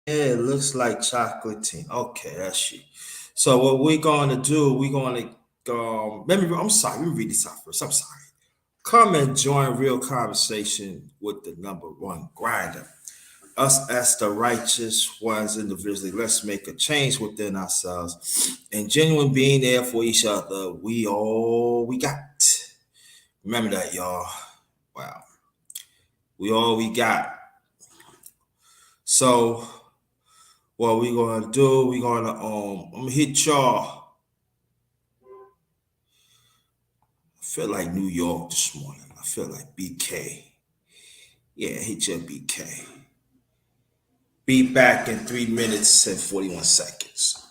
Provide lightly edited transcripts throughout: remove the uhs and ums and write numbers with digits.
Yeah, it looks like chocolatine. Okay, that's she. So what we're going to do, we're going to let me. I'm sorry. Let me read this out first. I'm sorry. Come and join real conversation with the number one grinder. Us as the righteous ones individually, let's make a change within ourselves and genuine being there for each other. We all we got. Remember that, y'all. Wow. We all we got. So what we gonna do, we gonna I'm gonna hit y'all. I feel like New York this morning. I feel like BK. Yeah, hit your BK. Be back in 3 minutes and 41 seconds.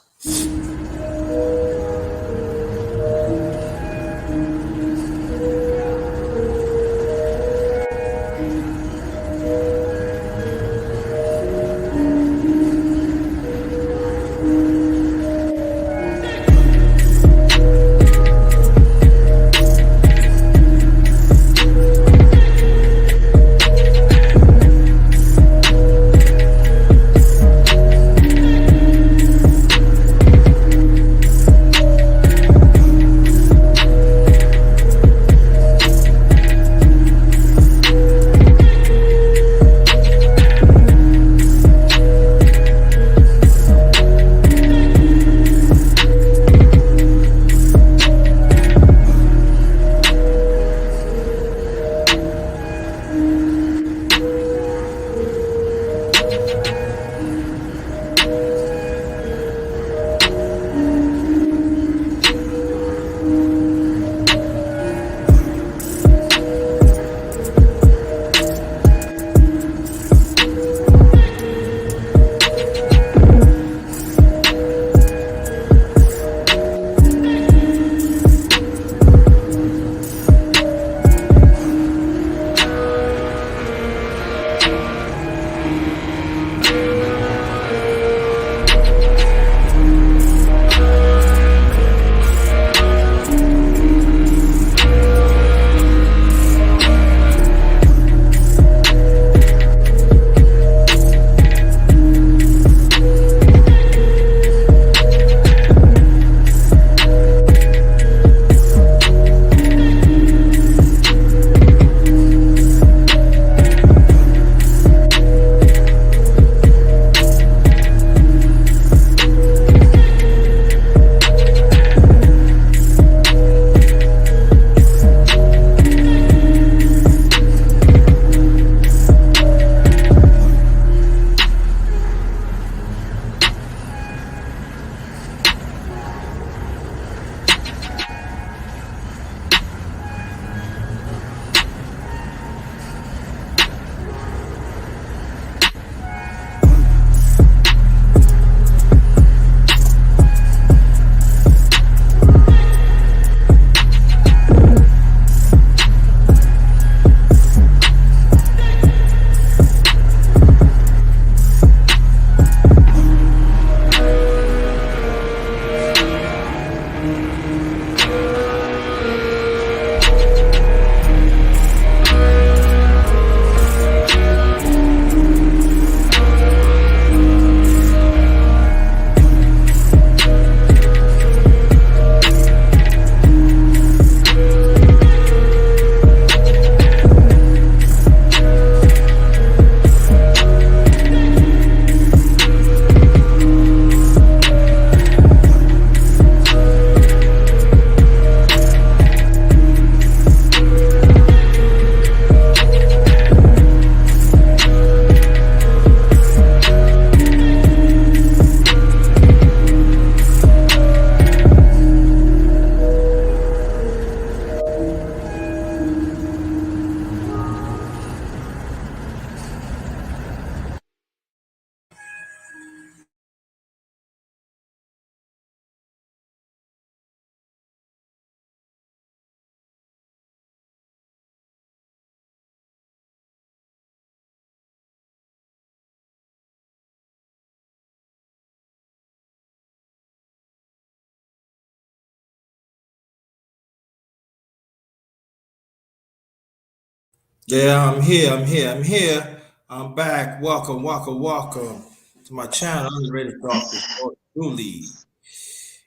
Yeah, I'm here. I'm here. I'm here. I'm back. Welcome, welcome, welcome. to my channel. I'm ready to talk this new lead.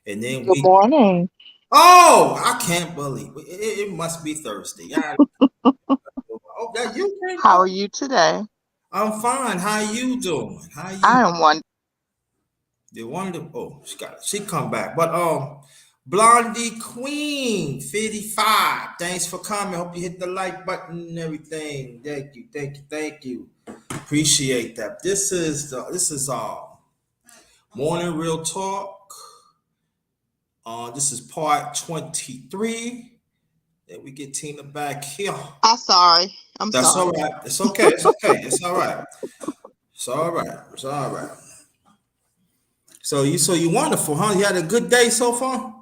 And then Good we morning. oh, I can't believe it must be Thursday. Oh, that you came How up. are you today? I'm fine. How you doing? How you I am one. the wonderful she come back. But Blondie Queen 55. Thanks for coming. Hope you hit the like button and everything. Thank you. Appreciate that. This is morning real talk. This is part 23. Then we get Tina back here. I'm sorry. I'm That's all sorry. right. It's okay. It's okay. It's all right. It's all right. It's all right. So you wonderful, huh? You had a good day so far?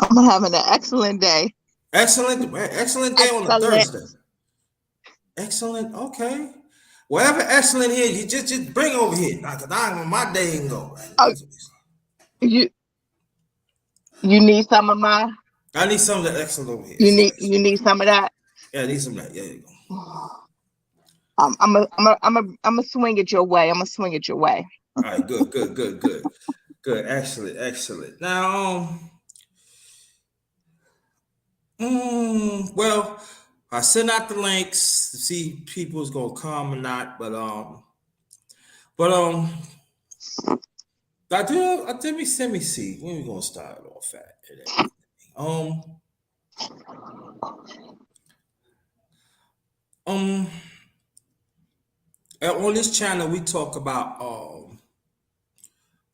I'm having an excellent day. Excellent day on a Excellent. Thursday. Excellent. Okay. Whatever excellent here, you just bring over here. Cause my day ain't go. Oh, you you need some of my I need some of that excellent over here. you need some of that. Yeah, I need some of that. Yeah, you go. I'm a swing it your way. I'm gonna swing it your way. All right, good. Excellent. Now, well, I sent out the links to see people's gonna come or not, but let me see. When we gonna start off at and everything. Um, um, on this channel we talk about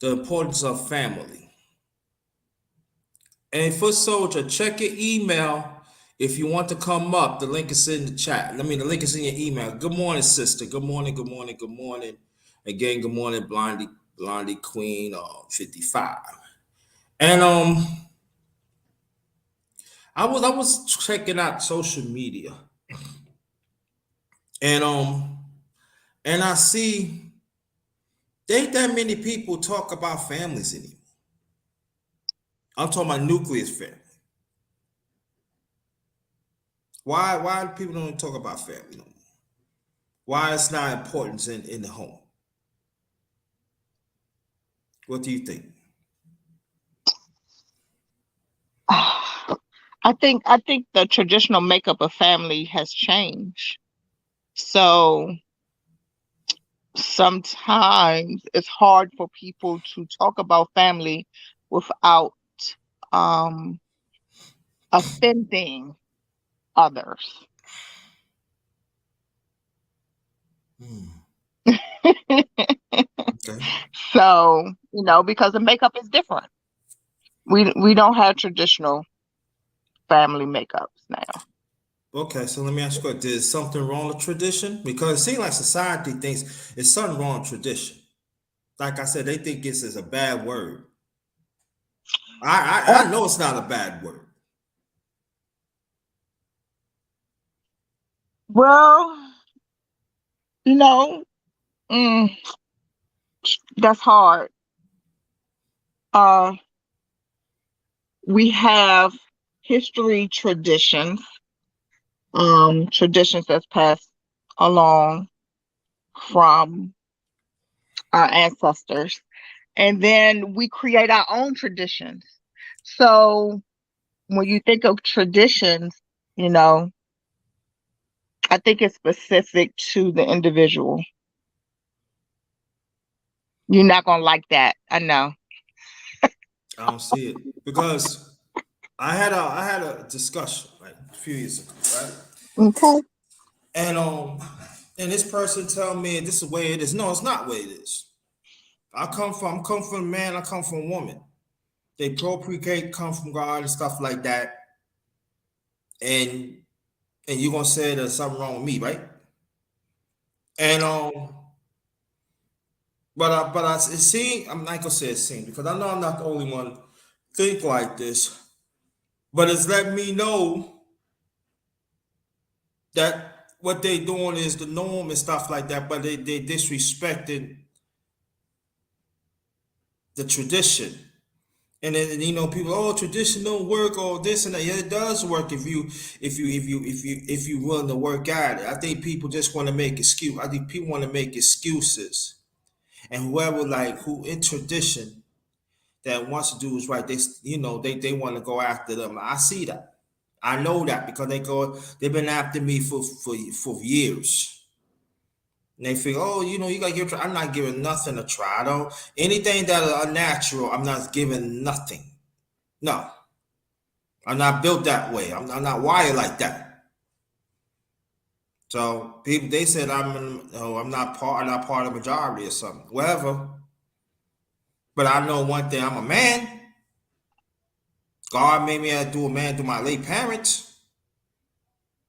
the importance of family. And for soldier, check your email if you want to come up. The link is in the chat. I mean, the link is in your email. Good morning, sister. Good morning. Again, good morning, Blondie Queen 55. And I was checking out social media, and I see there ain't that many people talk about families anymore. I'm talking about nuclear family. Why do people don't talk about family no more? Why it's not important in the home? What do you think? I think the traditional makeup of family has changed. So sometimes it's hard for people to talk about family without um offending others. Hmm. Okay. So, because the makeup is different. We don't have traditional family makeups now. Okay, so let me ask you, there's something wrong with tradition? Because it seems like society thinks it's something wrong with tradition. Like I said, they think this is a bad word. Uh, I know it's not a bad word. well, you know, mm, that's hard. Uh, we have history traditions that's passed along from our ancestors, and then we create our own traditions. So when you think of traditions, you know, I think it's specific to the individual. You're not gonna like that. I know. I don't see it because I had a discussion like a few years ago, right? Okay. And and this person tell me this is the way it is. No, it's not the way it is. I'm come from a man. I come from a woman. They procreate, come from God and stuff like that. And you're gonna say there's something wrong with me, right? And it seems I'm not gonna say it seems because I know I'm not the only one think like this, but it's letting me know that what they doing is the norm and stuff like that, but they disrespecting the tradition. And then people, oh, tradition don't work, or this and that. Yeah, it does work if you willing to work at it. I think people just want to make excuse. I think people want to make excuses And whoever like who in tradition that wants to do is right, they want to go after them. I see that. I know that because they've been after me for years. And they feel, oh, you gotta give. I'm not giving nothing a try. I don't anything that is unnatural. I'm not giving nothing. No, I'm not built that way. I'm not wired like that. So people they said I'm not part of the majority or something. Whatever. But I know one thing. I'm a man. God made me do a man through my late parents,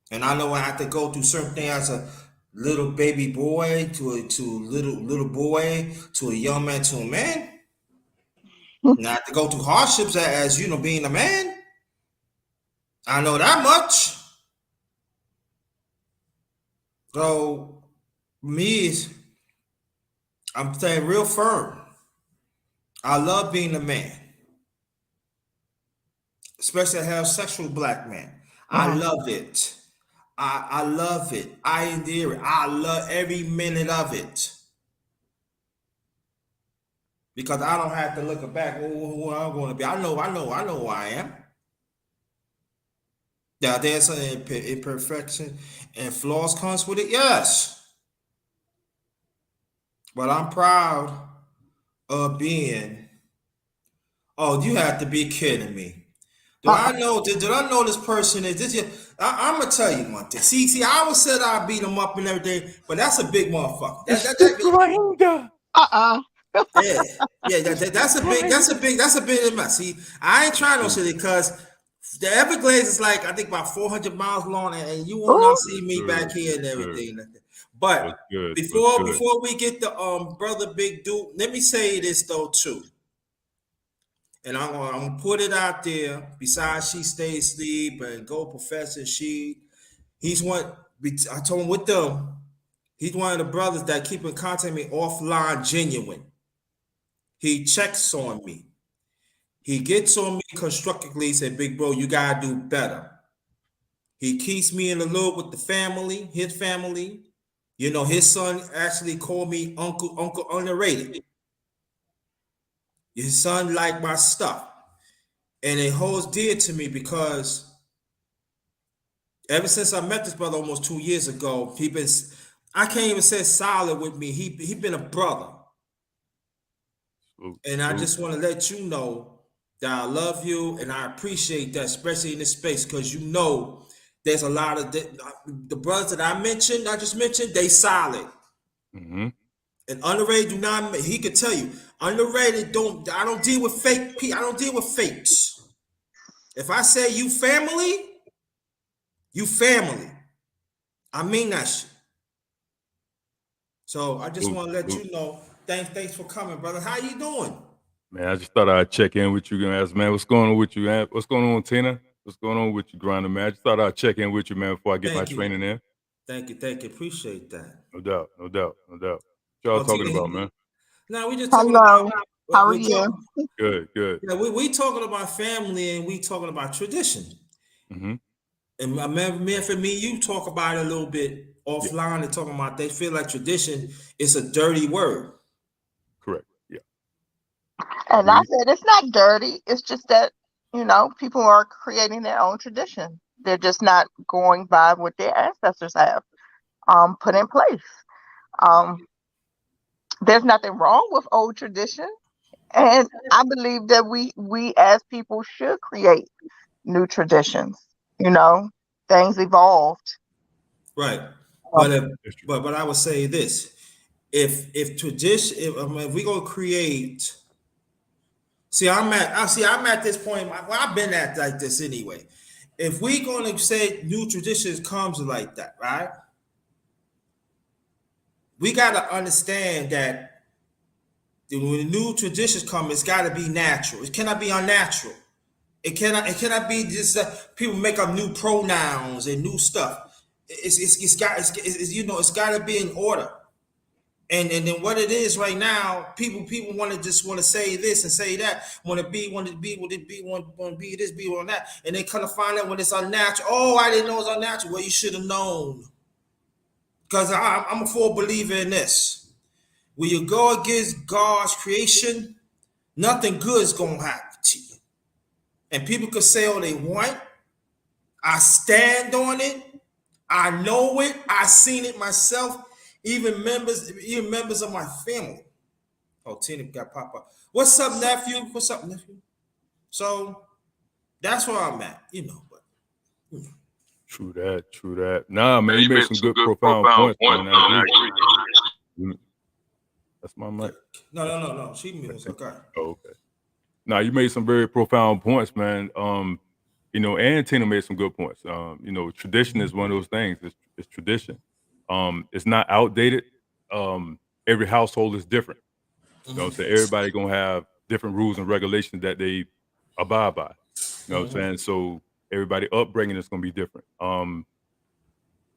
and I know I have to go through certain things as a little baby boy to little boy to a young man to a man. And I have to go through hardships as being a man. I know that much. So me, I'm staying real firm. I love being a man, especially a heterosexual black man. I Mhm. love it. I love it. I endear it. I love every minute of it because I don't have to look back. Who I'm going to be. I know who I am. Yeah, there's an imperfection and flaws comes with it. Yes, but I'm proud of being. Oh, you have to be kidding me. Do I Uh-uh. know? Did I know this person is this? I'm gonna tell you one thing. See, I always said I beat him up and everything, but that's a big motherfucker. It's the grinder. Uh-uh. Yeah, yeah. The grinder. That's a big mess. See, I ain't trying no Good. shit because the Everglades is like I think about 400 miles long, and you will not Ooh. see That's me back good. here and That's good. everything. But That's good. That's before good. before we get the brother Big Duke, let me say this though too. And I'm gonna put it out there. Besides, she stays asleep and go professor. He's one. I told him with them. He's one of the brothers that keep in contact with me offline, genuine. He checks on me. He gets on me constructively. He said, "Big bro, you gotta do better." He keeps me in the loop with the family, his family. His son actually called me Uncle Underrated. His son liked my stuff, and it holds dear to me because ever since I met this brother almost 2 years ago, I can't even say solid with me. He been a brother. Salute. And I Salute. just want to let you know that I love you and I appreciate that, especially in this space, because there's a lot of the brothers that I just mentioned, they solid. Mm-hmm. And underrated do not he could tell you, underrated I don't deal with fake people. I don't deal with fakes. If I say you family, you family. I mean that shit. So I just Salute. want to let Salute. you know. Thanks for coming, brother. How you doing? Man, I just thought I'd check in with you guys, man. What's going on with you, man? What's going on, Tina? What's going on with you, Grinder, man? I just thought I'd check in with you, man, before I get my Thank you. training in. Thank you. Appreciate that. No doubt. No doubt. No doubt. What y'all Oh, talking Tina, about, man? now we just talking about Hello. How are we you? talk, Good. Good. yeah, we talking about family and we talking about tradition. Mm-hmm. And for me, you talk about it a little bit Yeah. offline and talking about they feel like tradition is a dirty word. Correct. Yeah. And I Agreed. said it's not dirty. It's just that, people are creating their own tradition. They're just not going by what their ancestors have put in place. Um, there's nothing wrong with old tradition. And I believe that we as people should create new traditions. You know, things evolved. Right. Um, But if, That's true. but I would say this. If tradition if we gonna create I'm at this point. Well, I've been at like this anyway. If we gonna say new traditions comes like that, right? We gotta understand that when new traditions come, it's gotta be natural. It cannot be unnatural. It cannot be just people make up new pronouns and new stuff. It's got to be in order. And then what it is right now, people want to say this and say that, want to be this, be on that, and they kind of find out when it's unnatural. Oh, I didn't know it's unnatural. Well, you should have known, because I'm a full believer in this. when you go against God's creation, nothing good is gonna happen to you. And people could say all they want. I stand on it. I know it. I seen it myself. Even members of my family. Oh, Tina got pop up. What's up, nephew? What's up, nephew? So that's where I'm at, But True that. Nah, man, you made some good profound points, man. I agree. That's my mic. No. She was okay. Oh, okay. Now you made some very profound points, man. And Tina made some good points. Tradition is one of those things. It's tradition. It's not outdated. Every household is different. You know what I'm saying? Everybody gonna have different rules and regulations that they abide by. You know what I'm saying? So everybody upbringing is gonna be different.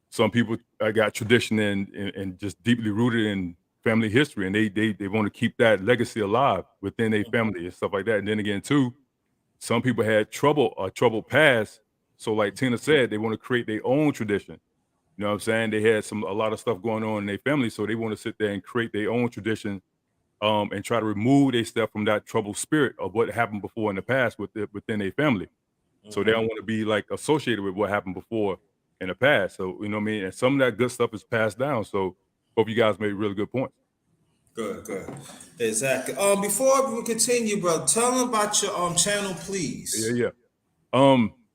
Some people got tradition and just deeply rooted in family history, and they want to keep that legacy alive within their family and stuff like that. And then again, too, some people had troubled past. So like Tina said, they want to create their own tradition. You know what I'm saying? They had a lot of stuff going on in their family, so they want to sit there and create their own tradition, and try to remove their stuff from that troubled spirit of what happened before in the past within their family. So they don't want to be like associated with what happened before in the past. So you know what I mean? And some of that good stuff is passed down. So both of you guys made really good points. Good. Exactly. Before we continue, bro, tell them about your channel, please. Yeah.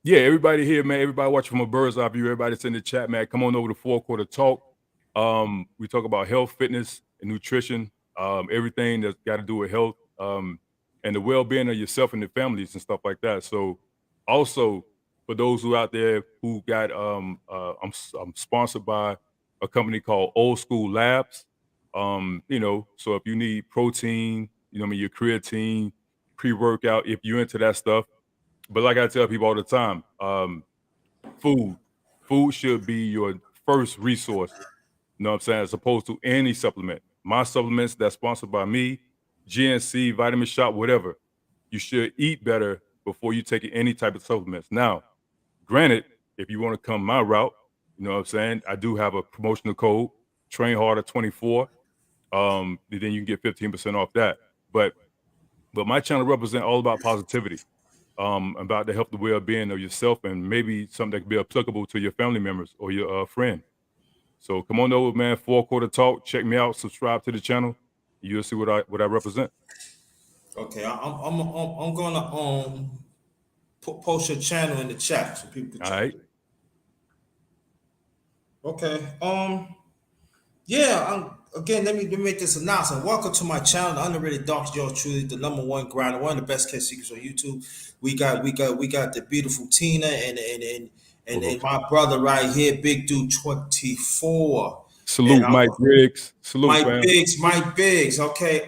Everybody here, man. Everybody watching from a bird's eye view. Everybody that's in the chat, man. Come on over to 4 Quarter Talk. We talk about health, fitness, and nutrition. Everything that's got to do with health, and the well-being of yourself and the families and stuff like that. So, also for those who out there who got, I'm sponsored by a company called Old School Labs. So if you need protein, your creatine, pre-workout, if you're into that stuff. But like I tell people all the time, food should be your first resource. You know what I'm saying? As opposed to any supplement. My supplements that's sponsored by me, GNC, Vitamin Shop, whatever. You should eat better before you take any type of supplements. Now, granted, if you want to come my route, you know what I'm saying? I do have a promotional code, Train Harder 24. Then you can get 15% off that. But my channel represents all about positivity, about the health and well-being of yourself, and maybe something that can be applicable to your family members or your friend. So come on over, man. 4 Quarter Talk. Check me out. Subscribe to the channel. You'll see what I represent. Okay, I'm gonna post your channel in the chat so people can check. All right. Okay. Again, let me make this announcement. Welcome to my channel, The Underrated Dark Yours Truly, the #1 grinder, one of the best case secrets on YouTube. We got the beautiful Tina and my brother right here, Big Dude 24. Salute Mike Briggs. Salute Mike Biggs. Okay.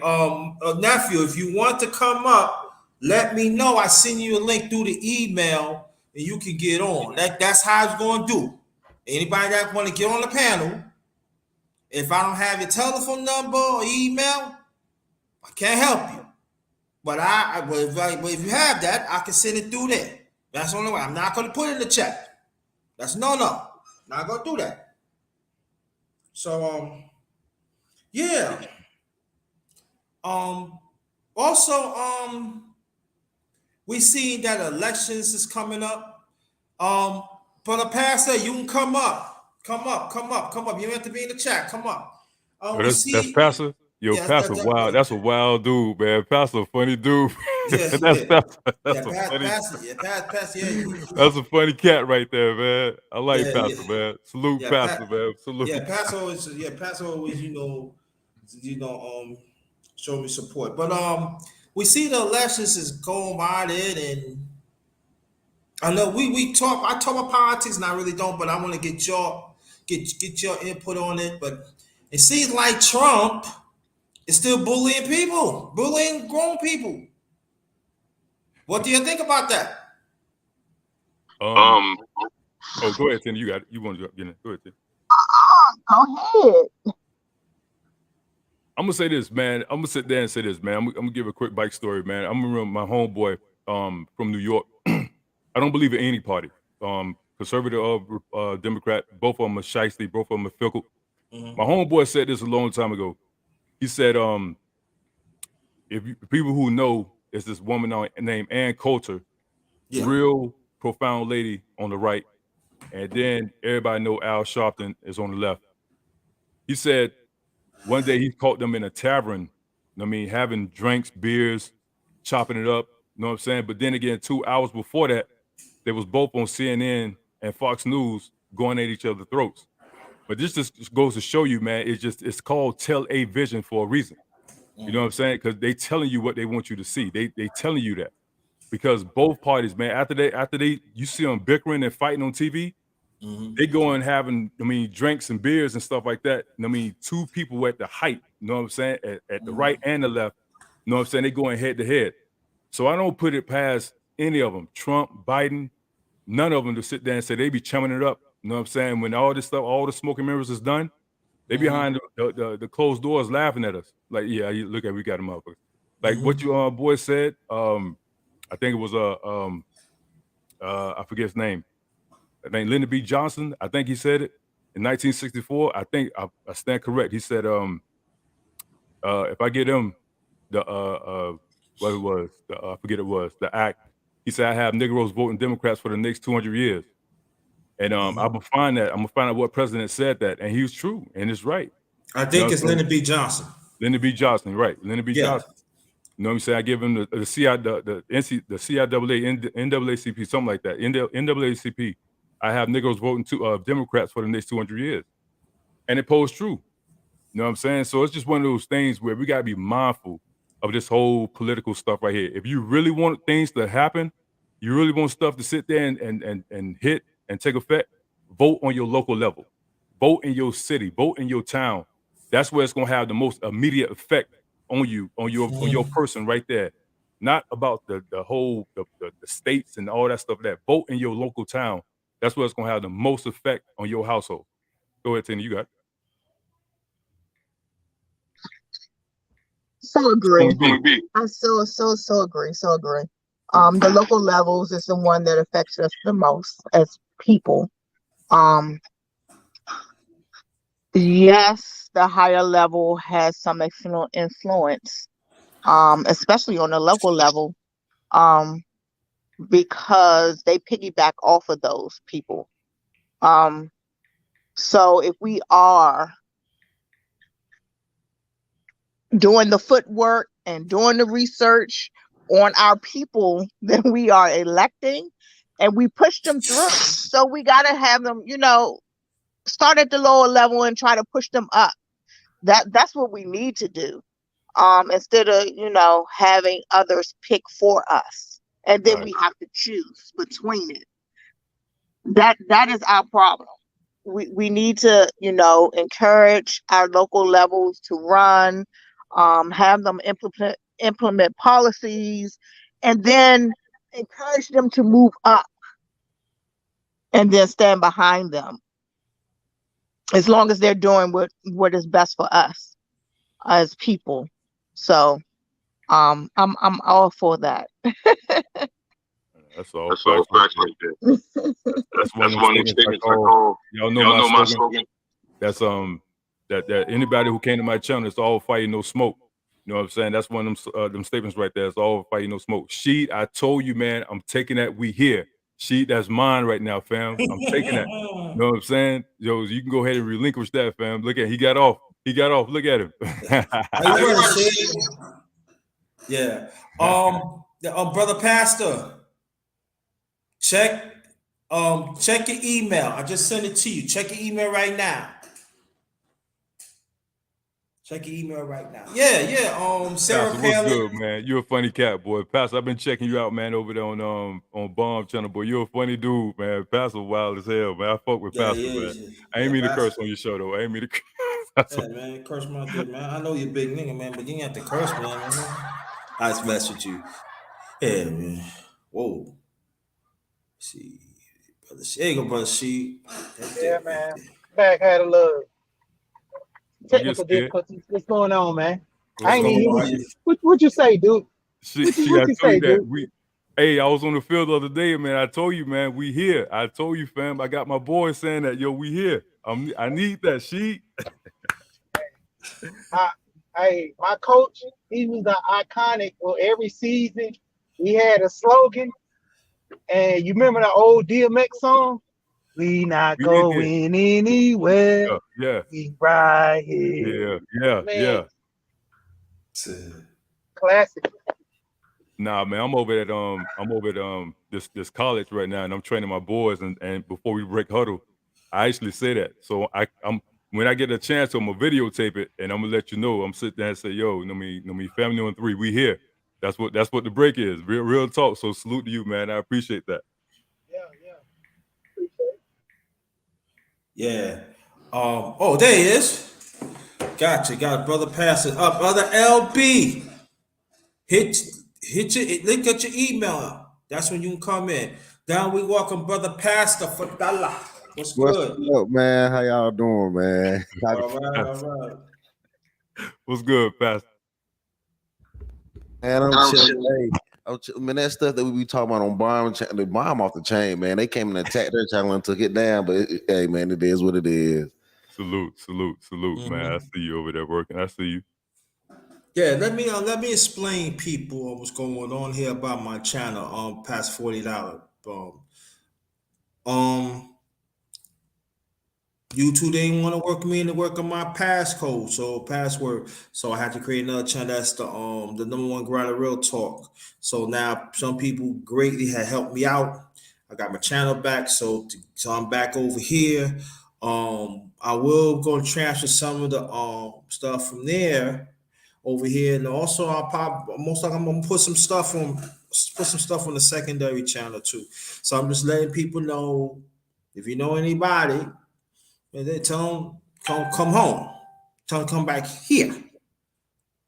Nephew, if you want to come up, let me know. I send you a link through the email and you can get on. That's how it's going to do. Anybody that want to get on the panel, if I don't have your telephone number or email, I can't help you. But if you have that, I can send it through there. That's the only way. I'm not going to put it in the chat. That's no. Not going to do that. So, yeah. Also, we see that elections is coming up. Brother Pastor, you can come up. Come up. You don't have to be in the chat. Come up. That's Pastor. Yo, yeah, Pastor, wow, that's a wild dude, man. Pastor, funny dude. That's a funny cat right there, man. I like Pastor, man. Salute Pastor, man. Salute. Pastor always, show me support. But we see the elections is going by it, and I know I talk about politics, and I really don't, but I want to get your input on it. But it seems like Trump is still bullying people, bullying grown people. What do you think about that? Go ahead, Tim. You want to get in? Go ahead, Tim. Go ahead. I'm gonna say this, man. I'm gonna sit there and say this, man. I'm gonna give a quick bike story, man. I'm gonna remember my homeboy from New York. I don't believe in any party, conservative or Democrat. Both of them are shiesty. Both of them are fickle. Mm-hmm. My homeboy said this a long time ago. He said, people who know, is this woman named Ann Coulter, real profound lady on the right, and then everybody know Al Sharpton is on the left. He said one day he caught them in a tavern, I mean, having drinks, beers, chopping it up, you know what I'm saying? But then again, 2 hours before that, they was both on CNN and Fox News going at each other's throats. But this just goes to show you, man, it's called tell a vision for a reason. You know what I'm saying? Because they telling you what they want you to see. They telling you that. Because both parties, man, after they you see them bickering and fighting on TV, they go and having, I mean, drinks and beers and stuff like that. I mean, two people at the height, you know what I'm saying, at the right and the left, you know what I'm saying, they going head to head. So I don't put it past any of them, Trump, Biden, none of them to sit there and say they be chumming it up, you know what I'm saying, when all this stuff, all the smoke and mirrors is done, they behind the closed doors laughing at us. Like, yeah, you look at, we got them motherfuckers. Like what you boy said, I think it was I forget his name. I think Lyndon B. Johnson, I think he said it in 1964. I think I stand correct. He said, if I get him what it was, I forget it was, the act. He said, I have Negroes voting Democrats for the next 200 years. And I'm gonna find out what president said that, and he was true, and it's right. I think it's Lyndon B. Johnson. Lyndon B. Johnson, right? Lyndon B. Johnson. You know what I'm saying? I give him the CIAA, NAACP, something like that. NAACP. I have Negroes voting Democrats for the next 200 years, and it posed true. You know what I'm saying? So it's just one of those things where we gotta be mindful of this whole political stuff right here. If you really want things to happen, you really want stuff to sit there and hit and take effect, vote on your local level, vote in your city, vote in your town. That's where it's gonna have the most immediate effect on you, on your person right there. Not about the whole the states and all that stuff. That vote in your local town. That's where it's gonna have the most effect on your household. Go ahead, Tina. You got it. So agree. I so agree. So agree. The local levels is the one that affects us the most as people. Yes, the higher level has some external influence, especially on the local level, because they piggyback off of those people. So if we are doing the footwork and doing the research on our people that we are electing, and we push them through, so we got to have them, start at the lower level and try to push them up. That's what we need to do, instead of having others pick for us, and then we have to choose between it. That is our problem. We need to encourage our local levels to run, have them implement policies, and then encourage them to move up, and then stand behind them, as long as they're doing what is best for us as people. So I'm all for that. That's all facts right there. That's one of the statements I call. Y'all know my slogan. That's that anybody who came to my channel, it's all fire, no smoke. You know what I'm saying? That's one of them statements right there. It's all fire, no smoke. Sheet, I told you, man, I'm taking that. We here. Sheet, that's mine right now, fam. I'm taking that. You know what I'm saying? Yo, you can go ahead and relinquish that, fam. Look at he got off. Look at him. Yeah. Brother Pastor, check your email. I just sent it to you. Check your email right now. Check your email right now. Yeah. Sarah Pastor, what's good, man? You're a funny cat, boy. Pastor, I've been checking you out, man, over there on Bomb Channel, boy. You're a funny dude, man. Pastor wild as hell, man. I fuck with Pastor, man. I ain't mean to curse on your show, though. I ain't mean to curse. Yeah, man, curse my dick, man. I know you're a big nigga, man, but you ain't have to curse, man. I just mess with you. Yeah, man. Whoa. Let's see, brother. There you go, brother. See. Yeah, man. Back had a little technical difficulties. What's going on, man? I ain't even hear what you say, dude. What you say, dude? Hey, I was on the field the other day, man. I told you, man, we here. I told you, fam. I got my boy saying that, yo, we here. I need that sheet. Hey, my coach, he was the iconic. Well, every season we had a slogan, and you remember the old DMX song? We not Yeah, going anywhere. yeah, We right here. yeah. Man, classic. Nah, man, I'm over at this college right now, and I'm training my boys. And before we break huddle, I actually say that. So I'm when I get a chance, I'm gonna videotape it, and I'm gonna let you know. I'm sitting there and say, "Yo, family on 3, we here." That's what the break is. Real talk. So salute to you, man. I appreciate that. Yeah, yeah. Appreciate it. Yeah. Oh, there he is. Gotcha. Got brother passing up. Brother LB. Hit look at your email. That's when you can come in. Down we welcome brother Pastor Fadala. What's What's good? up, man? How y'all doing, man? All right, all right. What's good, Pastor? Man, I'm chilling. Hey, man, that stuff that we be talking about on the bomb off the chain, man. They came and attacked their channel and took it down. But hey, man, it is what it is. Salute, man. I see you over there working. I see you. Yeah, let me explain people what's going on here about my channel. Past $40. Um, YouTube they didn't want to work with me and to work on my passcode, so password. So I had to create another channel. That's the number one grinder real talk. So now some people greatly had helped me out. I got my channel back, so I'm back over here. I will go transfer some of the stuff from there over here, and also most likely I'm gonna put some stuff on the secondary channel too. So I'm just letting people know, if you know anybody, and they tell them come home, tell them come back here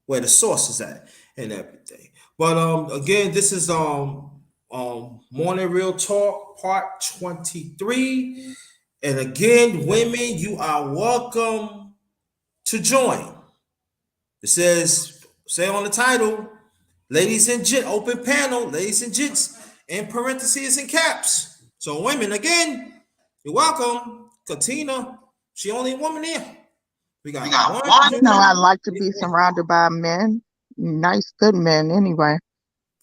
where the source is at and everything. But again, this is Morning Real Talk Part 23. And again, women, you are welcome to join. It says, say on the title, ladies and gents, open panel, ladies and gents, in parentheses and caps. So women, again, you're welcome. Katina, she only woman here. We got one, You know, I like to be surrounded by men, nice, good men anyway.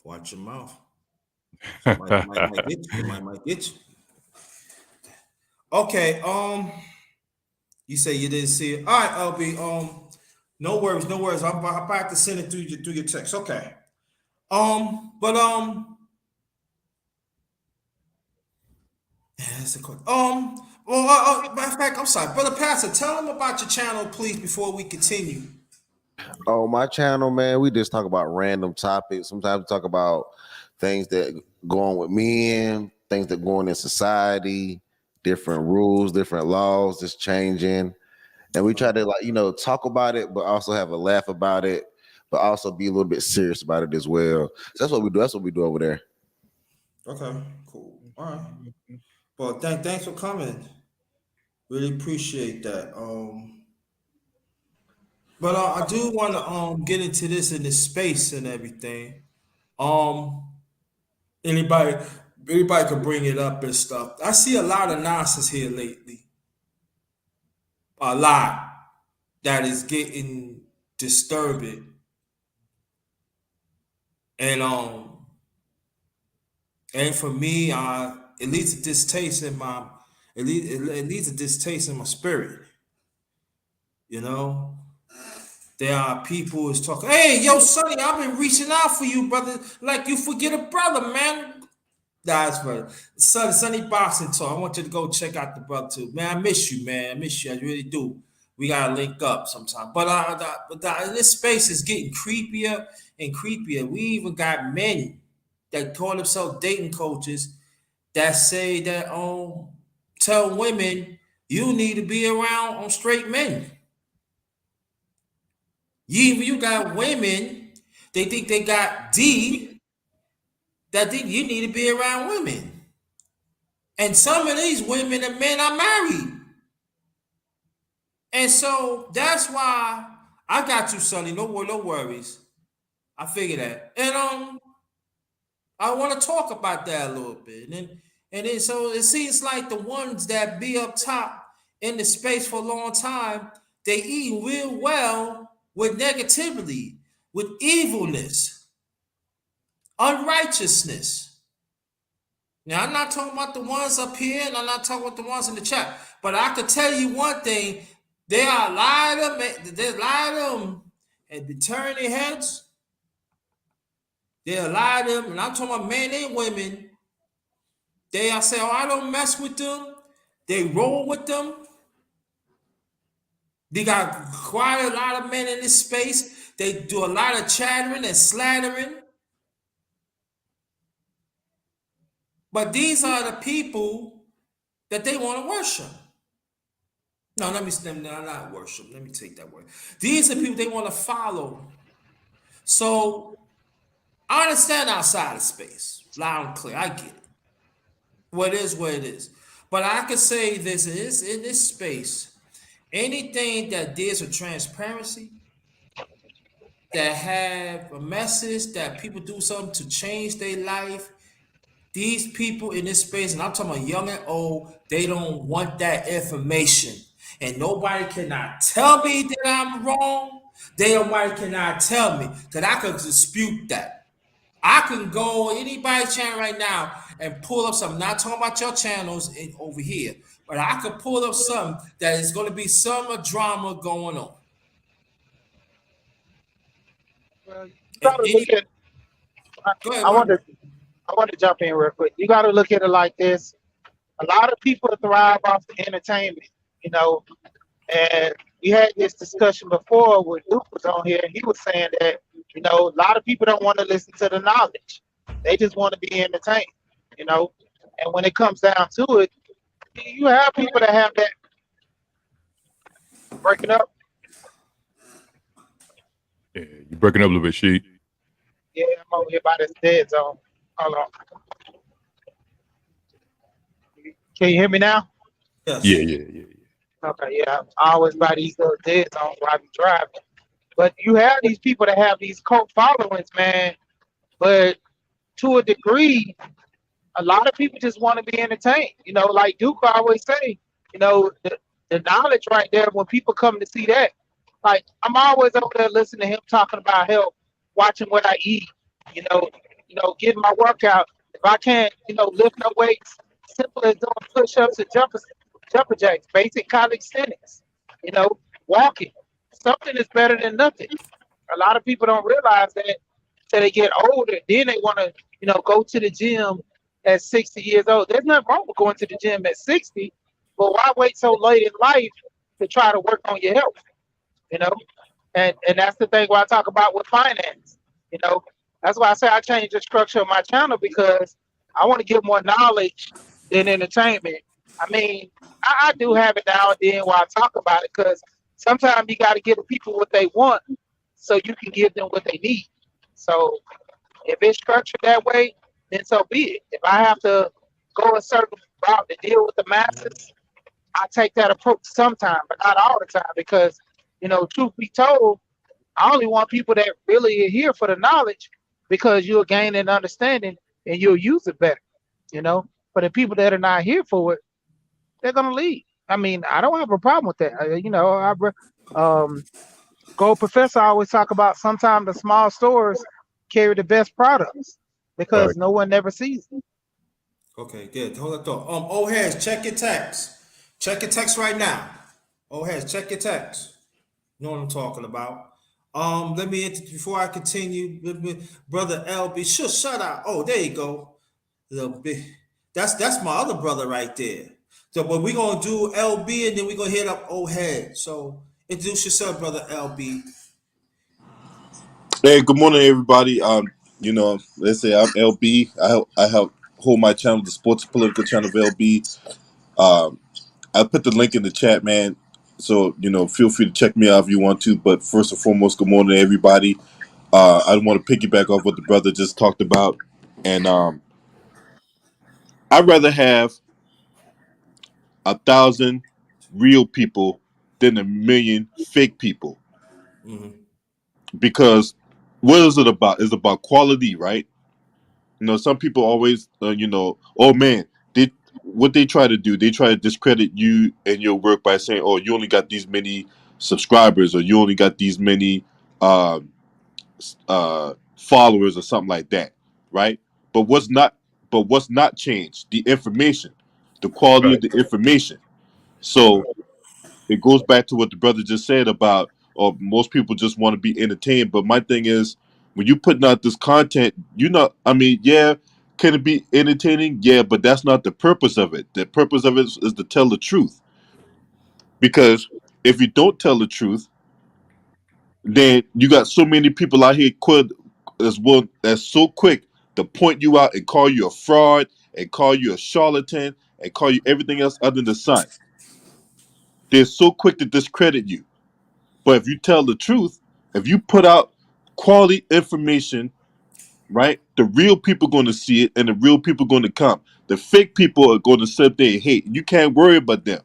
Watch your mouth. Somebody might get you. Somebody might get you. Okay, you say you didn't see it. All right, LB. No worries, no worries. I'm about to send it through your text. Okay. But that's a quick. Matter of fact, I'm sorry, brother Pastor. Tell them about your channel, please, before we continue. Oh, my channel, man. We just talk about random topics. Sometimes we talk about things that go on with men, things that go on in society, different rules, different laws that's changing. And we try to talk about it, but also have a laugh about it, but also be a little bit serious about it as well. So that's what we do. That's what we do over there. Okay, cool. All right. Well, thanks for coming. Really appreciate that. But I do want to get into this in this space and everything. Um, anybody anybody could bring it up and stuff. I see a lot of nonsense here lately. A lot that is getting disturbing, and for me, it leads to distaste in my it leads to distaste in my spirit. You know, there are people who's talking. Hey, yo, Sonny, I've been reaching out for you, brother. Like you forget a brother, man. That's right. Sonny Boxing Talk. I want you to go check out the brother too. Man, I miss you, man. I miss you. I really do. We gotta link up sometime. But this space is getting creepier and creepier. We even got men that call themselves dating coaches that say that tell women you need to be around on straight men. You got women, they think they got D, that think you need to be around women. And some of these women and men are married. And so that's why I got you, Sonny. No worries. I figure that. And I want to talk about that a little bit. And then so it seems like the ones that be up top in the space for a long time, they eat real well with negativity, with evilness, unrighteousness. Now, I'm not talking about the ones up here, and I'm not talking about the ones in the chat. But I can tell you one thing: there are a lot of them. There's a lot of them and be turning their heads. There are a lot of them, and I'm talking about men and women. I say, oh, I don't mess with them. They roll with them. They got quite a lot of men in this space. They do a lot of chattering and slandering. But these are the people that they want to worship. No, not worship. Let me take that word. These are people they want to follow. So I understand outside of space, loud and clear. I get it. What is what it is. But I can say this is in this space, anything that deals with transparency, that have a message, that people do something to change their life, these people in this space, and I'm talking about young and old, they don't want that information. And nobody cannot tell me that I'm wrong. Nobody cannot tell me that I could dispute that. I can go on anybody's channel right now and pull up something. Not talking about your channels over here, but I could pull up something that is going to be some drama going on. Well, you gotta look at. Go ahead, I Mark. want to jump in real quick. You got to look at it like this. A lot of people thrive off the entertainment, you know. And we had this discussion before when Luke was on here, and he was saying that, you know, a lot of people don't want to listen to the knowledge. They just want to be entertained, you know. And when it comes down to it, you have people that have that breaking up. Yeah, you're breaking up a little bit, Sheik. Yeah, I'm over here by this dead zone. Hold on. Can you hear me now? Yes. Yeah. Okay, yeah. I always buy these little dead zones while I be driving. But you have these people that have these cult followings, man. But to a degree, a lot of people just want to be entertained. You know, like Duke always say, you know, the knowledge right there, when people come to see that, like I'm always over there listening to him talking about health, watching what I eat, getting my workout. If I can't, lift no weights, simple as doing push-ups and jumper jacks, basic calisthenics, you know, walking. Something is better than nothing. A lot of people don't realize that till they get older, then they want to, go to the gym at 60 years old. There's nothing wrong with going to the gym at 60, but why wait so late in life to try to work on your health? You know, and that's the thing where I talk about with finance. You know, that's why I say I changed the structure of my channel, because I want to give more knowledge than entertainment. I mean, I do have it now and then where I talk about it, because sometimes you got to give the people what they want so you can give them what they need. So if it's structured that way, then so be it. If I have to go a certain route to deal with the masses, I take that approach sometimes, but not all the time, because, truth be told, I only want people that really are here for the knowledge, because you'll gain an understanding and you'll use it better, But the people that are not here for it, they're going to leave. I mean, I don't have a problem with that. Gold Professor always talk about sometimes the small stores carry the best products because no one ever sees them. Okay, good. Hold that thought. Old heads, check your text. Check your text right now. Old heads, check your text. You know what I'm talking about. Let me before I continue, brother LB. Shut out. Oh, there you go. Little bit. That's my other brother right there. So, but we're gonna do LB and then we're gonna hit up old head. So introduce yourself, brother LB. Hey, good morning, everybody. Let's say I'm LB. I help hold my channel, the Sports Political Channel of LB. I put the link in the chat, man. So feel free to check me out if you want to. But first and foremost, good morning, everybody. I want to piggyback off what the brother just talked about, and I'd rather have 1,000 real people than 1,000,000 fake people, because what is it about? It's about quality, right? Some people always, oh man, what they try to do, they try to discredit you and your work by saying, oh, you only got these many subscribers, or you only got these many followers, or something like that, right? But what's not changed? The information, the quality Right. of the information. So it goes back to what the brother just said about, or most people just want to be entertained. But my thing is, when you putting out this content, I mean, yeah, can it be entertaining? Yeah, but that's not the purpose of it. The purpose of it is to tell the truth. Because if you don't tell the truth, then you got so many people out here that's so quick to point you out and call you a fraud and call you a charlatan and call you everything else under the sun. They're so quick to discredit you. But if you tell the truth, if you put out quality information, right, the real people going to see it and the real people going to come. The fake people are going to sit there and hate. You can't worry about them,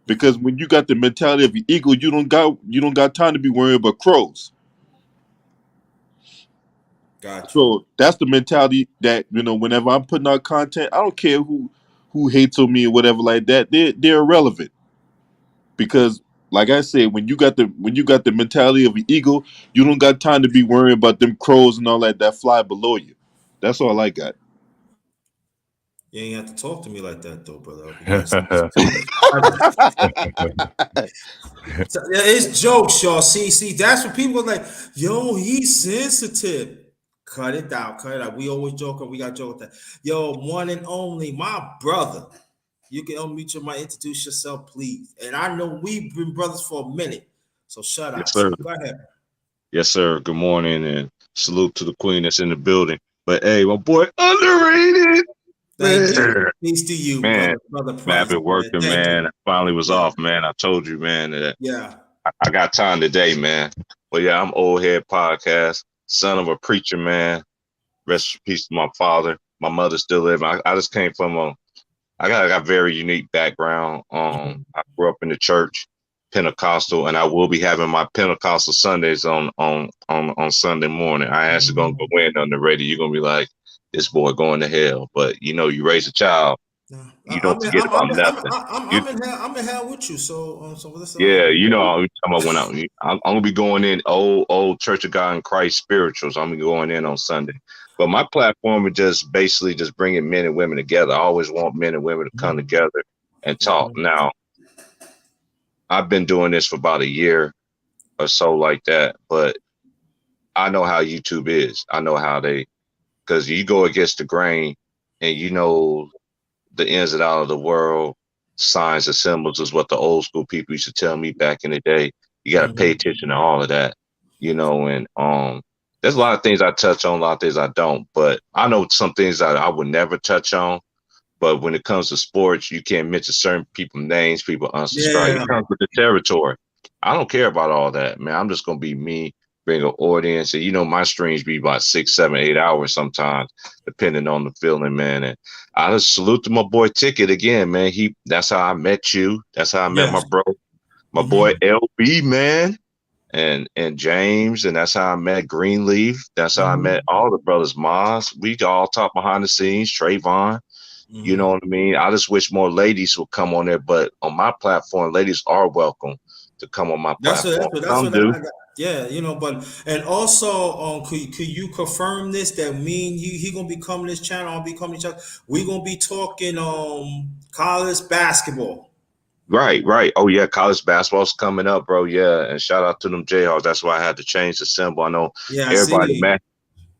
because when you got the mentality of an eagle, you don't got time to be worrying about crows. Gotcha. So that's the mentality that, whenever I'm putting out content, I don't care who hates on me or whatever like that. They're irrelevant, because like I said, when you got the mentality of an eagle, you don't got time to be worrying about them crows and all that fly below you. That's all I got. You ain't have to talk to me like that though, brother. I'll be nice. Yeah, it's jokes, y'all. See, that's what people are like. Yo, he's sensitive. Cut it out, cut it out. We always joke, we got joke with that. Yo, one and only, my brother. You can unmute your mic, introduce yourself, please. And I know we've been brothers for a minute, so shut Yes, up. sir. Go ahead. Yes, sir. Good morning, and salute to the queen that's in the building. But hey, my boy, underrated. Thank you. Man, Peace to you, man, brother man, I've Price. been Man. working, Thank man. you. I finally was Yeah. off, man. I told you, man, that Yeah. I got time today, man. Well, yeah, I'm Old Head Podcast, son of a preacher, man. Rest in peace to my father. My mother's still living. I just came from I got a very unique background. I grew up in the church, Pentecostal, and I will be having my Pentecostal Sundays on Sunday morning. I actually gonna go in on the radio. You're gonna be like, this boy going to hell. But you raise a child, No, you don't forget about nothing. I'm in hell with you. So let's Yeah, I'm talking about when I'm gonna be going in old Church of God in Christ spirituals. I'm gonna be going in on Sunday. But my platform is just basically just bringing men and women together. I always want men and women to come together and talk. Now, I've been doing this for about a year or so like that, but I know how YouTube is. I know how because you go against the grain and the ins and outs of the world, signs and symbols is what the old school people used to tell me back in the day. You got to pay attention to all of that, and there's a lot of things I touch on, a lot of things I don't, but I know some things that I would never touch on. But when it comes to sports, you can't mention certain people's names, people unsubscribe. Yeah. It comes with the territory. I don't care about all that, man. I'm just gonna be me, bring an audience, and my streams be about 6, 7, 8 hours sometimes, depending on the feeling, man. And I just salute to my boy Ticket again, man. That's how I met you. That's how I met Yes. my bro, my boy LB, man. And James, and that's how I met Greenleaf. That's how I met all the brothers Moss. We all talk behind the scenes, Trayvon. You know what I mean? I just wish more ladies would come on there, but on my platform, ladies are welcome to come on my platform. That's Some what do. I got. Yeah, but and also could you confirm this that me and you he gonna be coming this channel, I'll be coming to each other. We gonna be talking college basketball. Right. Oh yeah, college basketball's coming up, bro. Yeah, and shout out to them Jayhawks. That's why I had to change the symbol. I know Yeah, I everybody see. mad.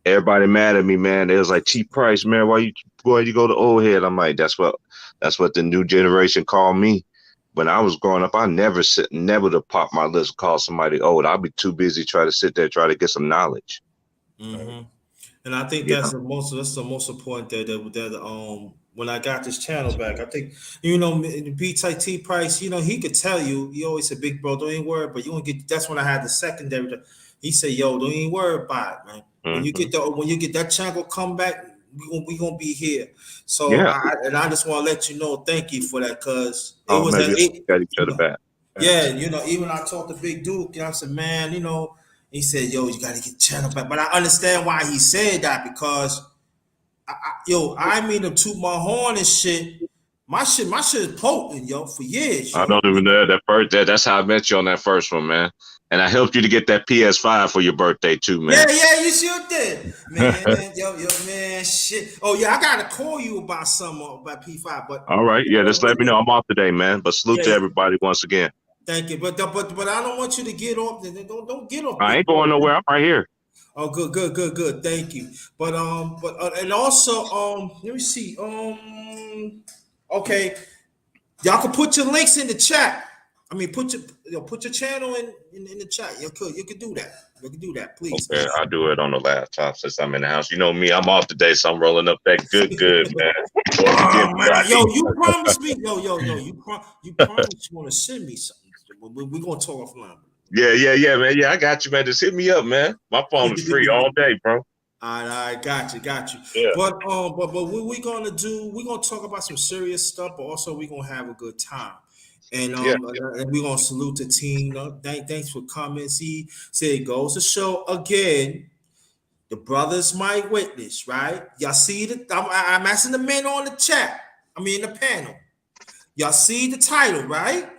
Everybody mad at me, man. They was like, T Price, man, why you go to old head? I'm like, that's what the new generation call me. When I was growing up, I never to pop my lips and call somebody old. I'll be too busy trying to sit there try to get some knowledge. And I think Yeah. that's the most important that when I got this channel back, I think B type T Price, he could tell you, he always said, big bro, don't even worry, but you won't get. That's when I had the secondary. He said, yo, don't even worry about it, man. When you get that channel come back, we gonna be here. So Yeah. I just want to let you know, thank you for that, cause it Oh was man, we got each you other know, back. yeah, even I talked to Big Duke, I said, man, he said, yo, you got to get channel back. But I understand why he said that because, I mean, to toot my horn and shit, My shit is potent, yo, for years, I yo. don't even know that first. That's how I met you on that first one, man. And I helped you to get that PS5 for your birthday too, man. Yeah, you sure did, man. yo, man, shit. Oh yeah, I gotta call you about some about P5, but All right, yeah, just let me know. I'm off today, man. But salute to yeah, everybody once again. thank you. But I don't want you to get off. Don't get off. I Big ain't going boy. nowhere. I'm right here. Oh, good. Thank you. But and also let me see. Okay, y'all can put your links in the chat. I mean, put your channel in the chat. You could do that. You can do that, please. Okay, I'll do it on the laptop since I'm in the house. You know me, I'm off today, so I'm rolling up that good, man. Oh man, yo, you promised me, yo, you promised you want to send me something. We're gonna talk offline. Yeah, man. Yeah, I got you, man. Just hit me up, man. My phone is free all day, bro. All right, got you. Yeah. But what we gonna do? We're gonna talk about some serious stuff, but also we're gonna have a good time. And Yeah. and we're gonna salute the team. Thanks for coming. See, say it goes to show again. The brothers might witness, right? Y'all see I'm asking the men on the chat. I mean the panel. Y'all see the title, right?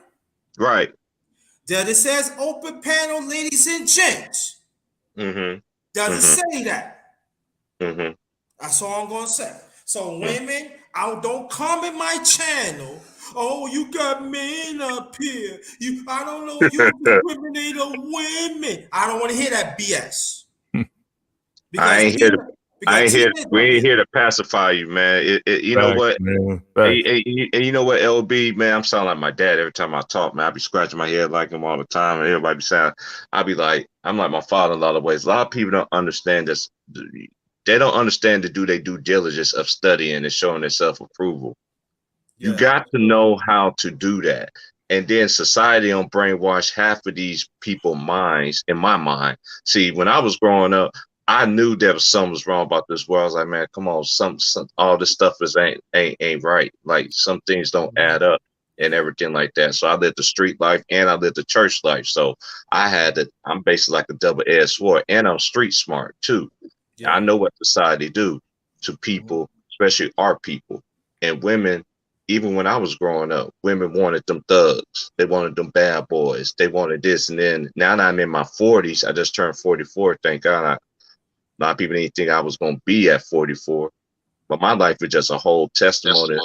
Right. That it says open panel, ladies and gents. Mm-hmm. Does it say that? Mm-hmm. That's all I'm gonna say. So women, don't come in my channel. Oh, you got men up here. I don't know. You discriminate on women. I don't want to hear that BS. I ain't here to. We ain't here. here to pacify you, man. You know Facts, what? man. Facts. You know what, LB, man, I'm sounding like my dad every time I talk, man. I be scratching my head like him all the time, and everybody be saying, I'm like my father-in-law the ways. A lot of people don't understand this. They don't understand to do their due diligence of studying and showing their self-approval. You got to know how to do that. And then society don't brainwash half of these people's minds, in my mind. See, when I was growing up, I knew there was something was wrong about this world. I was like, man, come on, some all this stuff is ain't right. Like some things don't add up and everything like that. So I lived the street life and I lived the church life. So I'm basically like a double-edged sword, and I'm street smart too. I know what society do to people, especially our people. And women, even when I was growing up, women wanted them thugs. They wanted them bad boys. They wanted this. And then now that I'm in my 40s, I just turned 44. Thank God. A lot of people didn't think I was going to be at 44. But my life is just a whole testimony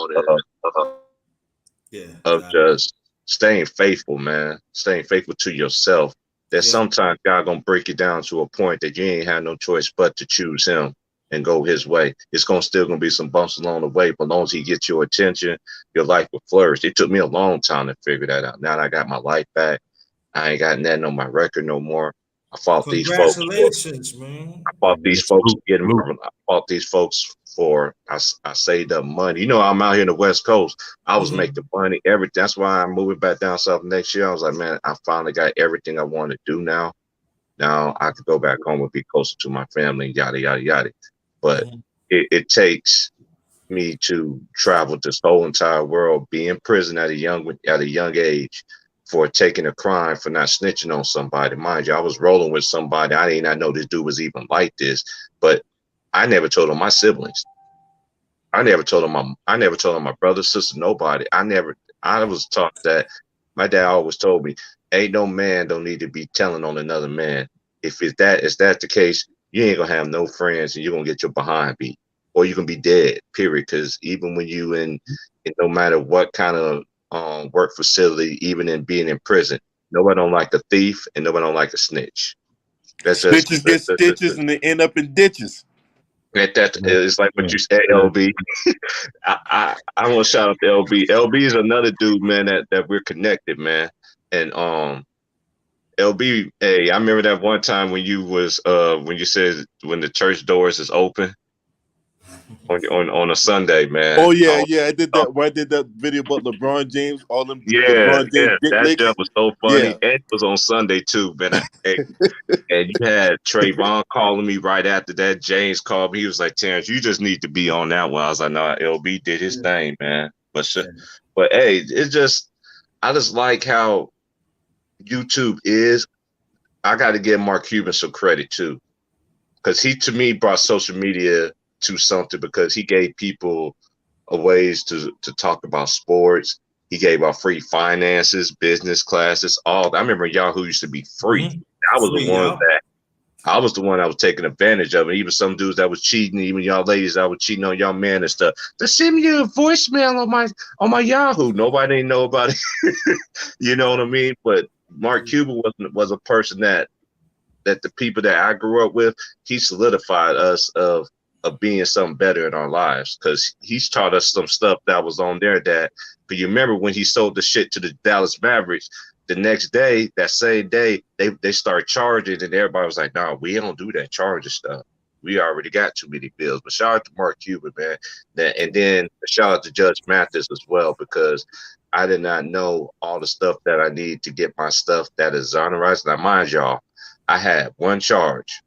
of just staying faithful, man. Staying faithful to yourself. That sometimes God going to break you down to a point that you ain't have no choice but to choose him and go his way. It's still gonna be some bumps along the way, but as long as he gets your attention, your life will flourish. It took me a long time to figure that out. Now that I got my life back, I ain't got nothing on my record no more. I fought these folks. Congratulations, man. I fought these folks to get them. I fought these folks for I saved up money. You know, I'm out here in the West Coast. I was making money, everything. That's why I'm moving back down south next year. I was like, man, I finally got everything I want to do now. Now I could go back home and be closer to my family, yada yada yada. But it takes me to travel this whole entire world, be in prison at a young age for taking a crime for not snitching on somebody. Mind you, I was rolling with somebody. I did not know this dude was even like this, but I never told him my siblings. I never told him my brother, sister, nobody. I was taught that my dad always told me, ain't no man don't need to be telling on another man. If is that the case, you ain't gonna have no friends and you're gonna get your behind beat. Or you can be dead, period. Because even when you in no matter what kind of work facility, even in being in prison, nobody don't like a thief and nobody don't like a snitch. That's just Snitches get stitches and they end up in ditches. that is like what you said, LB. I want to shout out to LB. LB is another dude, man, that we're connected, man. And LB, hey, I remember that one time when you said when the church doors is open on a Sunday, man. Oh yeah, I did that. I did that video about LeBron James, all them LeBron James dick that licks. stuff was so funny. Yeah. And it was on Sunday too, man. And you had Trayvon calling me right after that. James called me. He was like, Terrence, you just need to be on that one. I was like, no, LB did his thing, man. But hey, I just like how YouTube is. I got to give Mark Cuban some credit too, because he to me brought social media to something, because he gave people of ways to talk about sports. He gave out free finances, business classes, all. I remember Yahoo used to be free. I was the Free, one yeah. that I was the one that was taking advantage of it. Even some dudes that was cheating, even y'all ladies that was cheating on y'all man and stuff. Just send me a voicemail on my Yahoo. Nobody didn't know about it. You know what I mean? But Mark Cuban was a person that the people that I grew up with, he solidified us of being something better in our lives, because he's taught us some stuff that was on there that. But you remember when he sold the shit to the Dallas Mavericks? The next day, that same day, they start charging, and everybody was like, "No, we don't do that charging stuff. We already got too many bills." But shout out to Mark Cuban, man. And then shout out to Judge Mathis as well, because I did not know all the stuff that I need to get my stuff that is exonerated. Now, mind y'all, I had one charge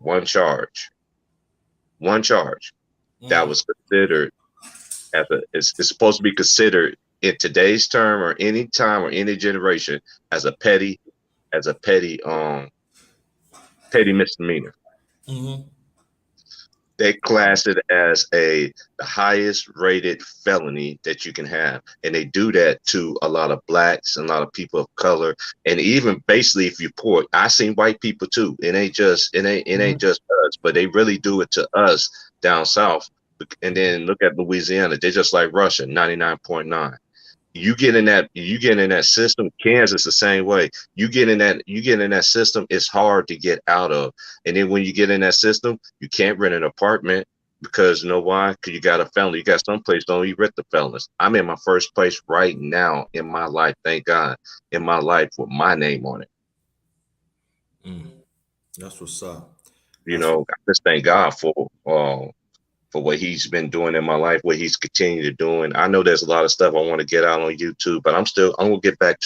that was considered it's supposed to be considered in today's term or any time or any generation as a petty misdemeanor. They class it as the highest rated felony that you can have. And they do that to a lot of blacks and a lot of people of color. And even basically, if you're poor, I seen white people too. It ain't just us, but they really do it to us down south. And then look at Louisiana. They're just like Russia, 99.9. You get in that system. Kansas the same way. You get in that system, it's hard to get out of. And then when you get in that system, you can't rent an apartment, because you know why? Because you got a felony. You got some place don't you rent the felons. I'm in my first place right now in my life, thank God, in my life with my name on it. That's what's up. You know, I just thank God for what he's been doing in my life, what he's continued to doing. I know there's a lot of stuff I want to get out on YouTube, but I'm gonna get back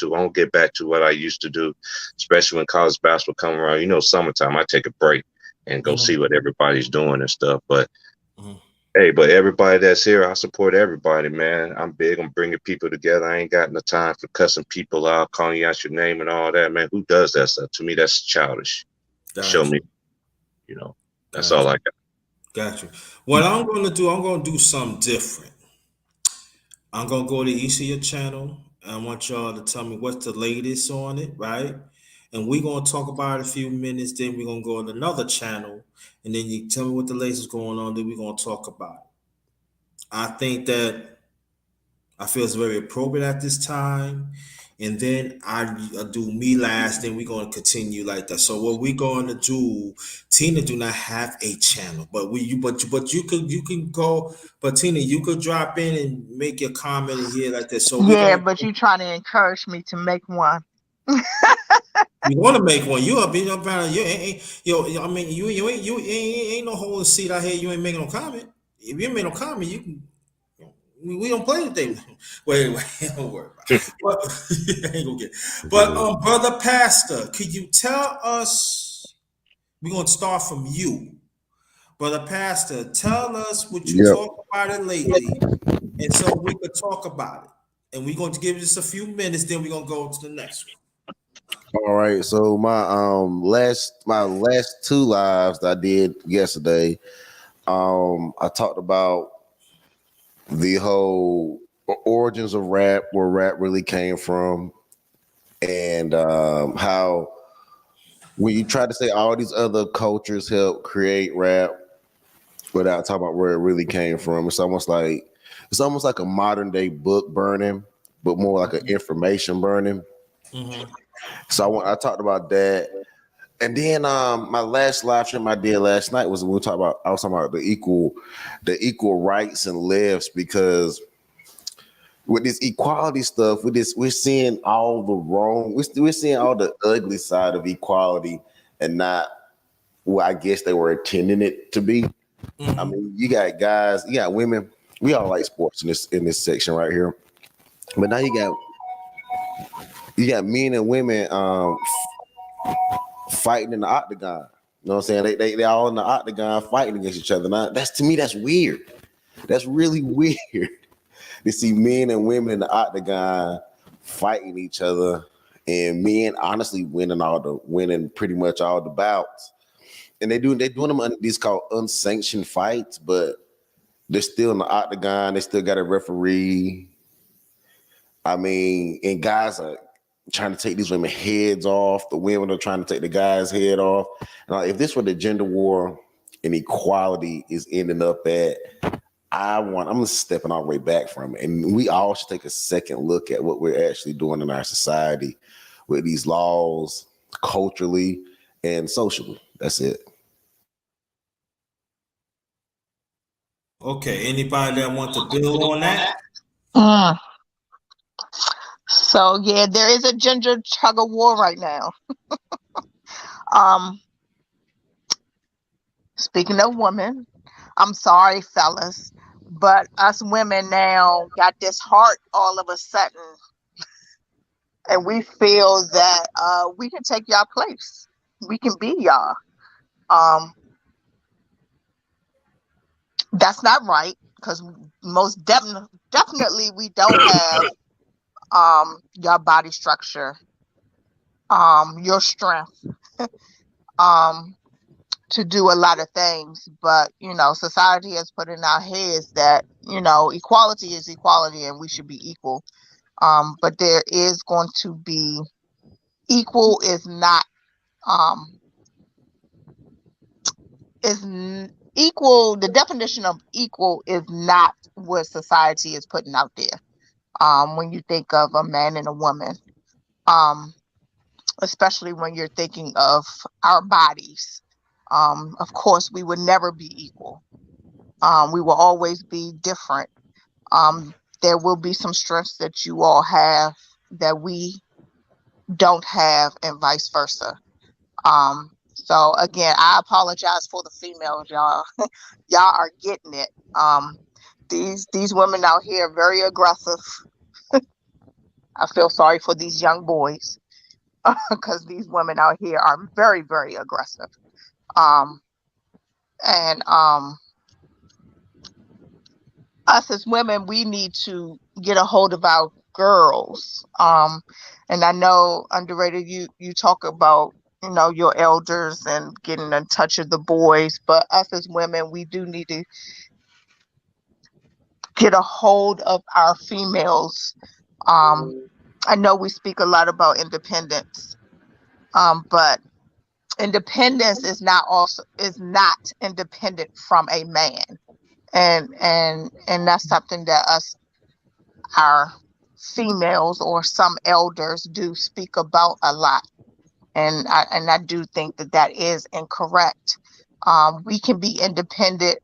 to what I used to do, especially when college basketball come around. You know, summertime, I take a break and go see what everybody's doing and stuff. But hey, but everybody that's here, I support everybody, man. I'm big on bringing people together. I ain't got no time for cussing people out, calling you out your name and all that, man. Who does that stuff? To me, that's childish. Show me, you know, that's all I got. Got you. What I'm going to do, I'm going to do something different. I'm going to go to each of your channel. I want y'all to tell me what's the latest on it, right? And we're going to talk about it a few minutes. Then we're going to go to another channel. And then you tell me what the latest is going on. Then we're going to talk about it. I think that I feel it's very appropriate at this time. And then I do me last, then we're going to continue like that. So what we're going to do, Tina do not have a channel, but you can go, but Tina, you could drop in and make your comment in here like that. So Yeah, but you trying to encourage me to make one. you want to make one? You up? You I mean, you ain't no holding seat out here. You ain't making no comment. If you ain't make no comment, you can. We don't play anything. Wait, don't worry about it. But, I ain't gonna get it. But Brother Pastor, could you tell us? We're gonna start from you, Brother Pastor. Tell us what you talked about it lately, and so we could talk about it. And we're going to give this a few minutes. Then we're gonna go to the next one. All right. So my last two lives that I did yesterday, I talked about the whole origins of rap, where rap really came from, and how when you try to say all these other cultures help create rap without talking about where it really came from, it's almost like a modern day book burning, but more like an information burning. So I talked about that. And then my last live stream I did last night was I was talking about the equal rights and lefts, because with this equality stuff, we're seeing all the wrong, we're seeing all the ugly side of equality and not what I guess they were intending it to be. I mean, you got guys, you got women. We all like sports in this section right here, but now you got men and women fighting in the octagon. You know what I'm saying? They all in the octagon fighting against each other. Now, to me, that's weird. That's really weird to see men and women in the octagon fighting each other, and men honestly winning pretty much all the bouts. And they're doing them on these called unsanctioned fights, but They're still in the octagon. They still got a referee. I mean, and guys are trying to take these women heads off. The women are trying to take the guy's head off. And if this were the gender war and equality is ending up at, I'm stepping all the way back from it. And we all should take a second look at what we're actually doing in our society with these laws, culturally and socially. That's it. Okay, anybody that want to build on that? Mm. So yeah, there is a gender tug of war right now. Speaking of women, I'm sorry, fellas, but us women now got this heart all of a sudden, and we feel that we can take y'all place. We can be y'all. That's not right, because most definitely we don't have your body structure, your strength, to do a lot of things. But society has put in our heads that equality is equality and we should be equal. But there is going to be equal is not equal. The definition of equal is not what society is putting out there. When you think of a man and a woman, especially when you're thinking of our bodies, of course we would never be equal. We will always be different. There will be some strengths that you all have that we don't have, and vice versa. So again, I apologize for the females, y'all. Y'all are getting it. These women out here are very aggressive. I feel sorry for these young boys because these women out here are very, very aggressive. And us as women, we need to get a hold of our girls. And I know, Underrated, you talk about your elders and getting in touch with the boys, but us as women, we do need to get a hold of our females. I know we speak a lot about independence, but independence is not independent from a man, and that's something that our females or some elders do speak about a lot, and I do think that is incorrect. We can be independent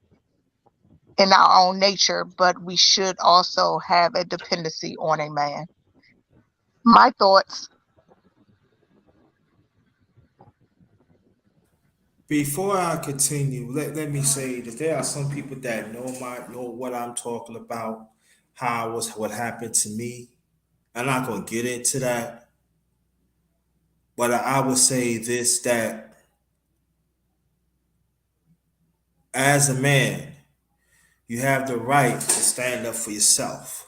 in our own nature, but we should also have a dependency on a man. My thoughts. Before I continue, let me say that there are some people that know what I'm talking about, what happened to me. I'm not gonna get into that, but I would say this, that as a man, you have the right to stand up for yourself,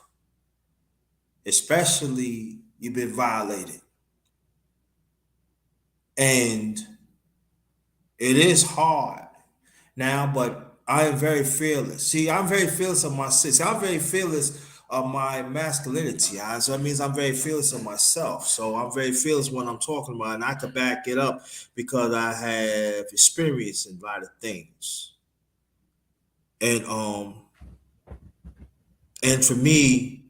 especially you've been violated. And it is hard now, but I am very fearless. See, I'm very fearless of my sis. I'm very fearless of my masculinity. So that means I'm very fearless of myself. So I'm very fearless when I'm talking about, and I can back it up because I have experience in a lot of things. And for me,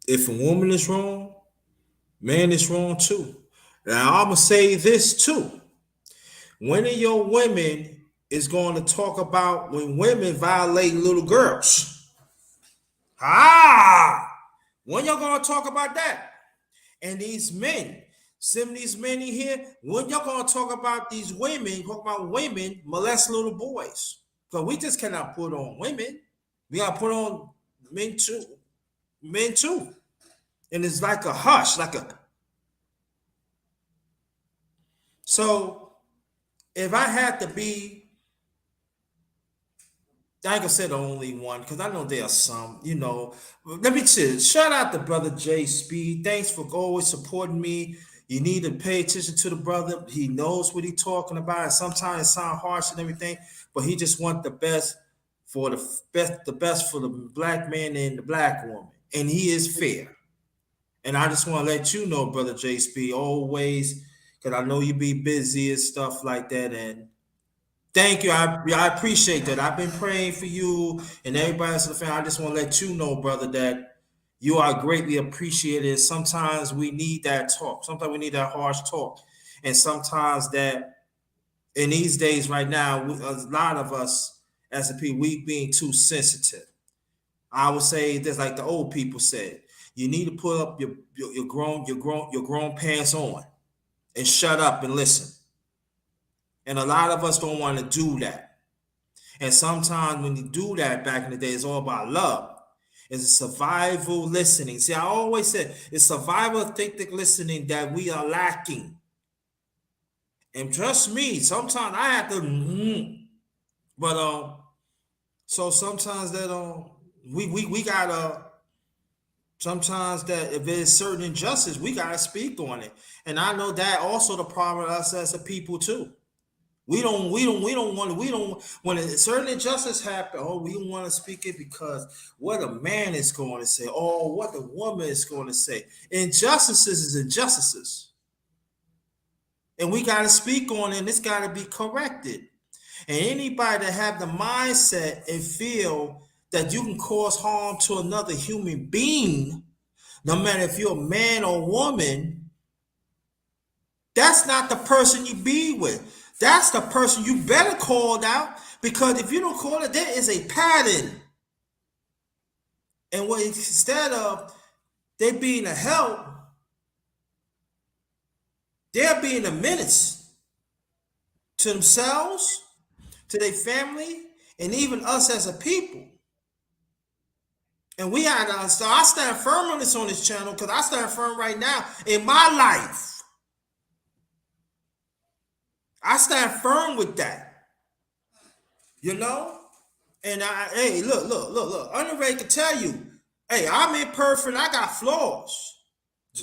if a woman is wrong, man is wrong too. Now I'm gonna say this too. When of your women is going to talk about when women violate little girls? When y'all gonna talk about that? And these men, some of these men in here, when y'all gonna talk about these women, talk about women molest little boys? Because we just cannot put on women. We gotta put on men too. Men too. And it's like a hush, so if I had to be, I ain't gonna say the only one because I know there are some, Let me chill. Shout out to brother Jay Speed. Thanks for always supporting me. You need to pay attention to the brother. He knows what he's talking about. Sometimes it sounds harsh and everything, but he just wants the best for the best for the black man and the black woman. And he is fair. And I just want to let you know, brother JSP, always, because I know you be busy and stuff like that. And thank you. I appreciate that. I've been praying for you and everybody else in the family. I just want to let you know, brother, that you are greatly appreciated. Sometimes we need that talk. Sometimes we need that harsh talk. And sometimes that in these days right now, a lot of us as a people, we being too sensitive. I would say this, like the old people said, you need to put up your grown pants on and shut up and listen. And a lot of us don't want to do that. And sometimes when you do that back in the day, it's all about love. It's a survival listening. See, I always said it's survival authentic listening that we are lacking. And trust me, sometimes I have to, but so sometimes that we gotta. Sometimes that if there's certain injustice, we gotta speak on it. And I know that also the problem with us as a people too. We don't want when a certain injustice happen, we don't want to speak it because what a man is going to say, or what the woman is going to say. Injustices is injustices. And we got to speak on it, and it's got to be corrected. And anybody that have the mindset and feel that you can cause harm to another human being, no matter if you're a man or woman, that's not the person you be with. That's the person you better call out, because if you don't call it, there is a pattern. And what instead of they being a help, they're being a menace to themselves, to their family, and even us as a people. And we had to, I stand firm on this channel, because I stand firm right now in my life. I stand firm with that, you know. And hey, look. Andre can tell you, hey, I'm imperfect. I got flaws.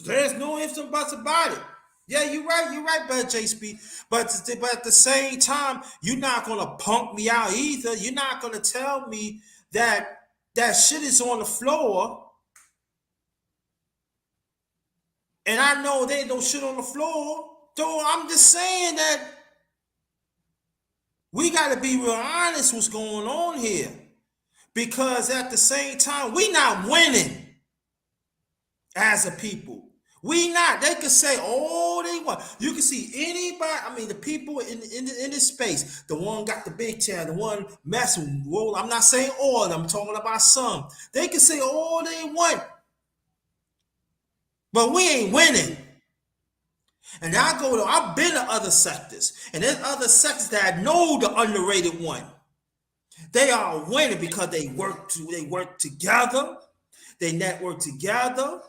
There's no ifs and buts about it. Yeah, you're right, brother JSP. But at the same time, you're not gonna punk me out either. You're not gonna tell me that shit is on the floor, and I know there ain't no shit on the floor. So I'm just saying that we got to be real honest what's going on here, because at the same time, we not winning as a people. We not. They can say all they want. You can see anybody. I mean, the people in this space, the one got the big chair, the one messing. Well, I'm not saying all of them. I'm talking about some. They can say all they want, but we ain't winning. And I've been to other sectors, and there's other sectors that know the underrated one. They are winning because they work together, they network together,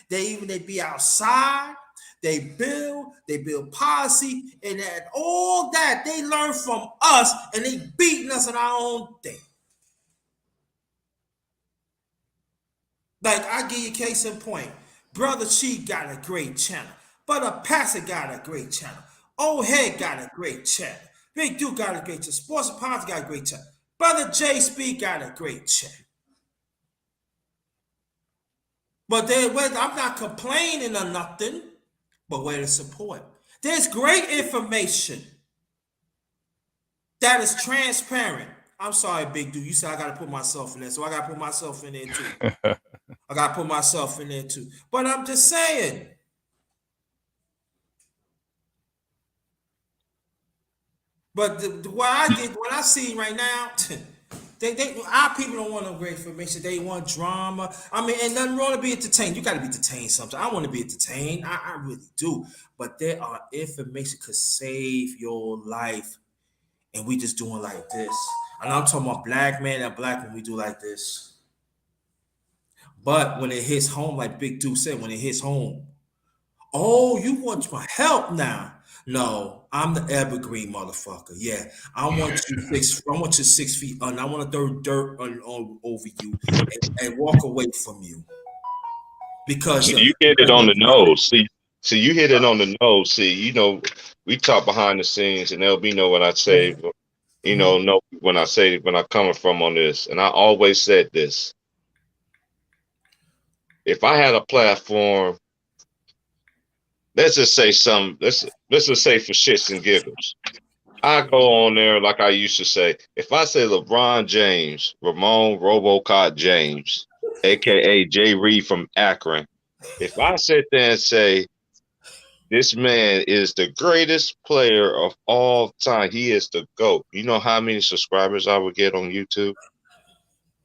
they be outside, they build policy, and that all that they learn from us, and they beating us in our own thing. Like, I give you case in point, Brother Chi got a great channel. Brother Pastor got a great channel. Old Head got a great channel. Big Duke got a great channel. Sports and Politics got a great channel. Brother JSP got a great channel. But I'm not complaining or nothing, but where to support. There's great information that is transparent. I'm sorry, Big Dude. You said I got to put myself in there, so I got to put myself in there too. I got to put myself in there too. But I'm just saying. But what I see right now, our people don't want no great information. They want drama. I mean, and nothing wrong to be entertained. You got to be entertained sometimes. I want to be entertained. I really do. But there are information could save your life, and we just doing like this. And I'm talking about black man and black when we do like this. But when it hits home, like Big Dude said, when it hits home, oh, you want my help now? No, I'm the evergreen motherfucker. Yeah, I want you 6 feet under. I want to throw dirt over you and walk away from you. Because you hit it on the nose. See, you hit it on the nose. See, you know, we talk behind the scenes, and LB know what I say. You know when I say when I coming from on this, and I always said this. If I had a platform, let's just say let's just say for shits and giggles, I go on there like I used to say. If I say LeBron James, Ramon Robocop James, aka Jay Reed from Akron, if I sit there and say this man is the greatest player of all time, he is the GOAT. You know how many subscribers I would get on YouTube?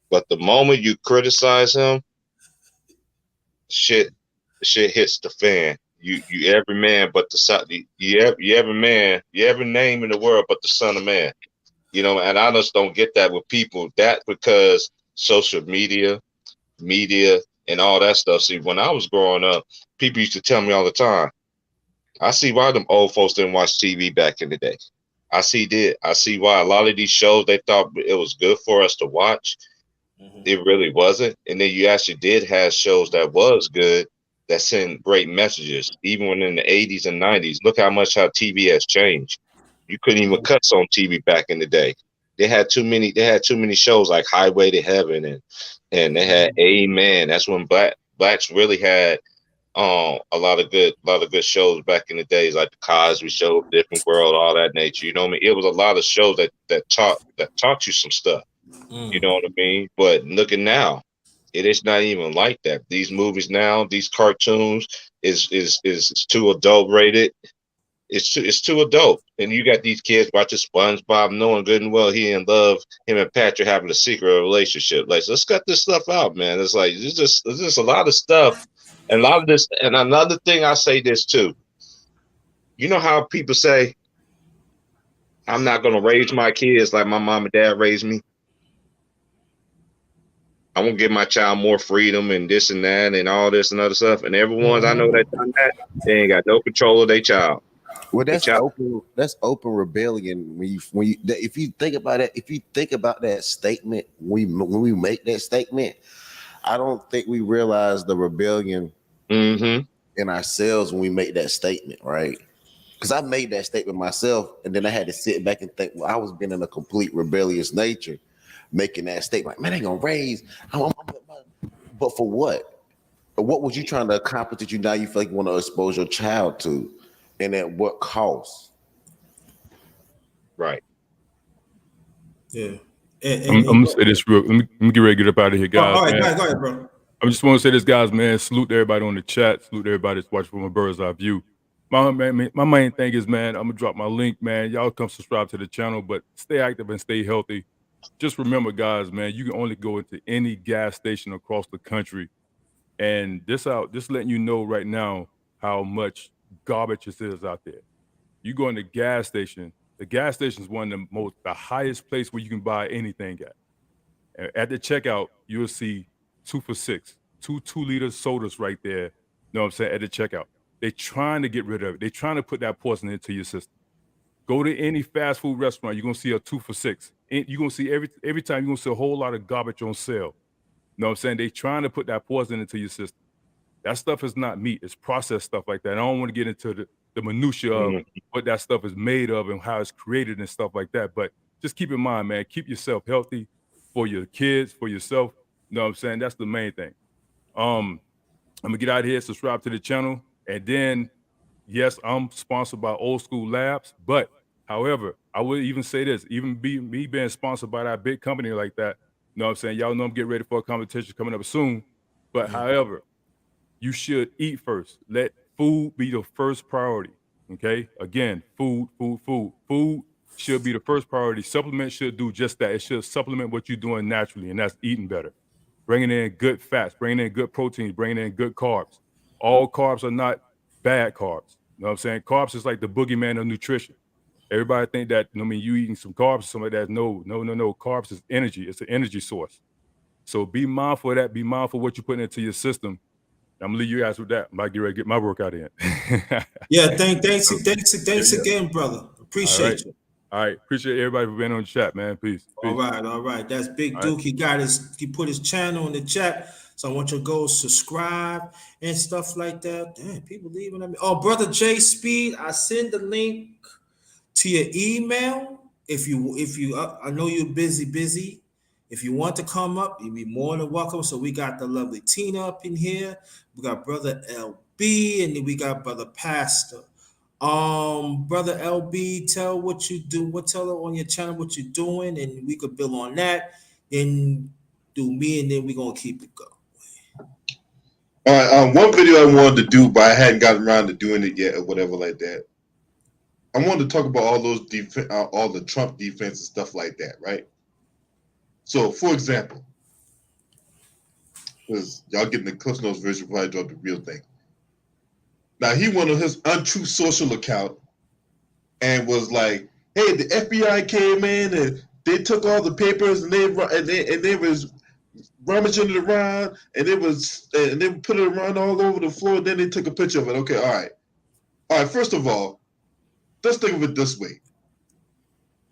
But the moment you criticize him, shit hits the fan. You every man but the son. You every man, you every name in the world but the son of man. You know, and I just don't get that with people. That because social media, and all that stuff. See, when I was growing up, people used to tell me all the time, I see why them old folks didn't watch TV back in the day. I see why a lot of these shows they thought it was good for us to watch. It really wasn't. And then you actually did have shows that was good that sent great messages, even when in the 80s and 90s. Look how TV has changed. You couldn't even cuss on TV back in the day. They had too many shows like Highway to Heaven and they had Amen. That's when blacks really had a lot of good shows back in the days, like the Cosby Show, Different World, all that nature. You know what I mean? It was a lot of shows that taught you some stuff. You know what I mean? But looking now, it is not even like that. These movies now, these cartoons is too adult rated. It's too adult. And you got these kids watching SpongeBob, knowing good and well he in love, him and Patrick having a secret relationship. Like, let's cut this stuff out, man. It's like it's just a lot of stuff. And a lot of this, and another thing I say this too. You know how people say, I'm not gonna raise my kids like my mom and dad raised me. I won't give my child more freedom and this and that and all this and other stuff. And everyone's I know that done that, they ain't got no control of their child. Well, that's open rebellion. If you think about that statement, when we make that statement, I don't think we realize the rebellion in ourselves when we make that statement, right? Because I made that statement myself, and then I had to sit back and think, well, I was being in a complete rebellious nature, making that statement. Man, I ain't gonna raise. But for what? What was you trying to accomplish that you now you feel like you want to expose your child to? And at what cost? Right. Yeah. I'm gonna say this real. Let me get ready to get up out of here, guys. All right, man. go ahead, bro. I just want to say this, guys, man. Salute to everybody on the chat. Salute to everybody that's watching from a bird's eye view. My main thing is, man, I'm gonna drop my link, man. Y'all come subscribe to the channel, but stay active and stay healthy. Just remember, guys, man, you can only go into any gas station across the country, and this letting you know right now how much garbage it is out there. You go in the gas station. The gas station is one of the highest place where you can buy anything at. At the checkout, you'll see 2 for $6, two 2-liter sodas right there. You know what I'm saying? At the checkout, they're trying to get rid of it. They're trying to put that poison into your system. Go to any fast food restaurant, you're gonna see a 2 for $6. And you're gonna see every time you're gonna see a whole lot of garbage on sale. You know what I'm saying? They're trying to put that poison into your system. That stuff is not meat, it's processed stuff like that. I don't want to get into the minutia of what that stuff is made of and how it's created and stuff like that. But just keep in mind, man, keep yourself healthy for your kids, for yourself. You know what I'm saying? That's the main thing. I'm gonna get out of here, subscribe to the channel, and then yes, I'm sponsored by Old School Labs, but however, I would even say this, even me being sponsored by that big company like that, you know what I'm saying? Y'all know I'm getting ready for a competition coming up soon. But however, you should eat first. Let food be the first priority. Okay? Again, food should be the first priority. Supplements should do just that. It should supplement what you're doing naturally, and that's eating better. Bringing in good fats, bringing in good proteins, bringing in good carbs. All carbs are not bad carbs. You know what I'm saying? Carbs is like the boogeyman of nutrition. Everybody think that, you eating some carbs or something like that. No. Carbs is energy. It's an energy source. So be mindful of that. Be mindful of what you're putting into your system. I'm gonna leave you guys with that. I'm about to get ready to get my workout in. Yeah, thanks again, brother. Appreciate you. All right, appreciate everybody for being on the chat, man. Peace. All right. That's Big Duke. He put his channel in the chat. So I want you to go subscribe and stuff like that. Damn, people leaving at me. Oh, brother J Speed, I send the link to your email. If you, I know you're busy. If you want to come up, you'd be more than welcome. So we got the lovely Tina up in here. We got brother LB, and then we got brother Pastor. Brother LB, tell what you do. Tell her on your channel what you're doing, and we could build on that. Then do me, and then we're gonna keep it going. All right. One video I wanted to do, but I hadn't gotten around to doing it yet, or whatever like that. I wanted to talk about all those all the Trump defense and stuff like that, right? So, for example, because y'all getting the Cliff Notes version before I drop the real thing. Now he went on his untrue social account and was like, "Hey, the FBI came in and they took all the papers and they was rummaging it around and they put it around all over the floor. And then they took a picture of it. Okay, all right. First of all, let's think of it this way: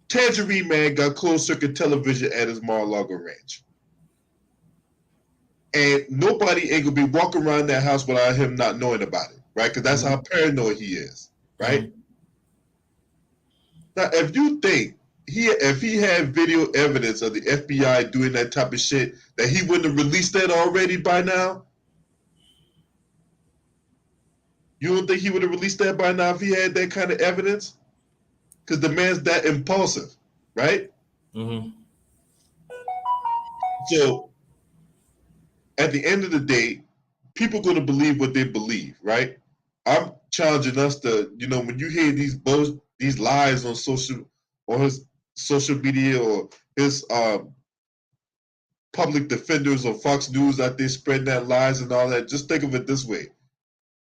Tangerine Man got closed circuit television at his Mar-a-Lago ranch. And nobody ain't gonna be walking around that house without him not knowing about it, right? Because that's how paranoid he is, right? Mm-hmm. Now, if you think if he had video evidence of the FBI doing that type of shit, that he wouldn't have released that already by now? You don't think he would have released that by now if he had that kind of evidence? Because the man's that impulsive, right? Mm-hmm. So, at the end of the day, people are going to believe what they believe, right? I'm challenging us to, when you hear these lies on his social media or his public defenders or Fox News out there spreading that lies and all that, just think of it this way.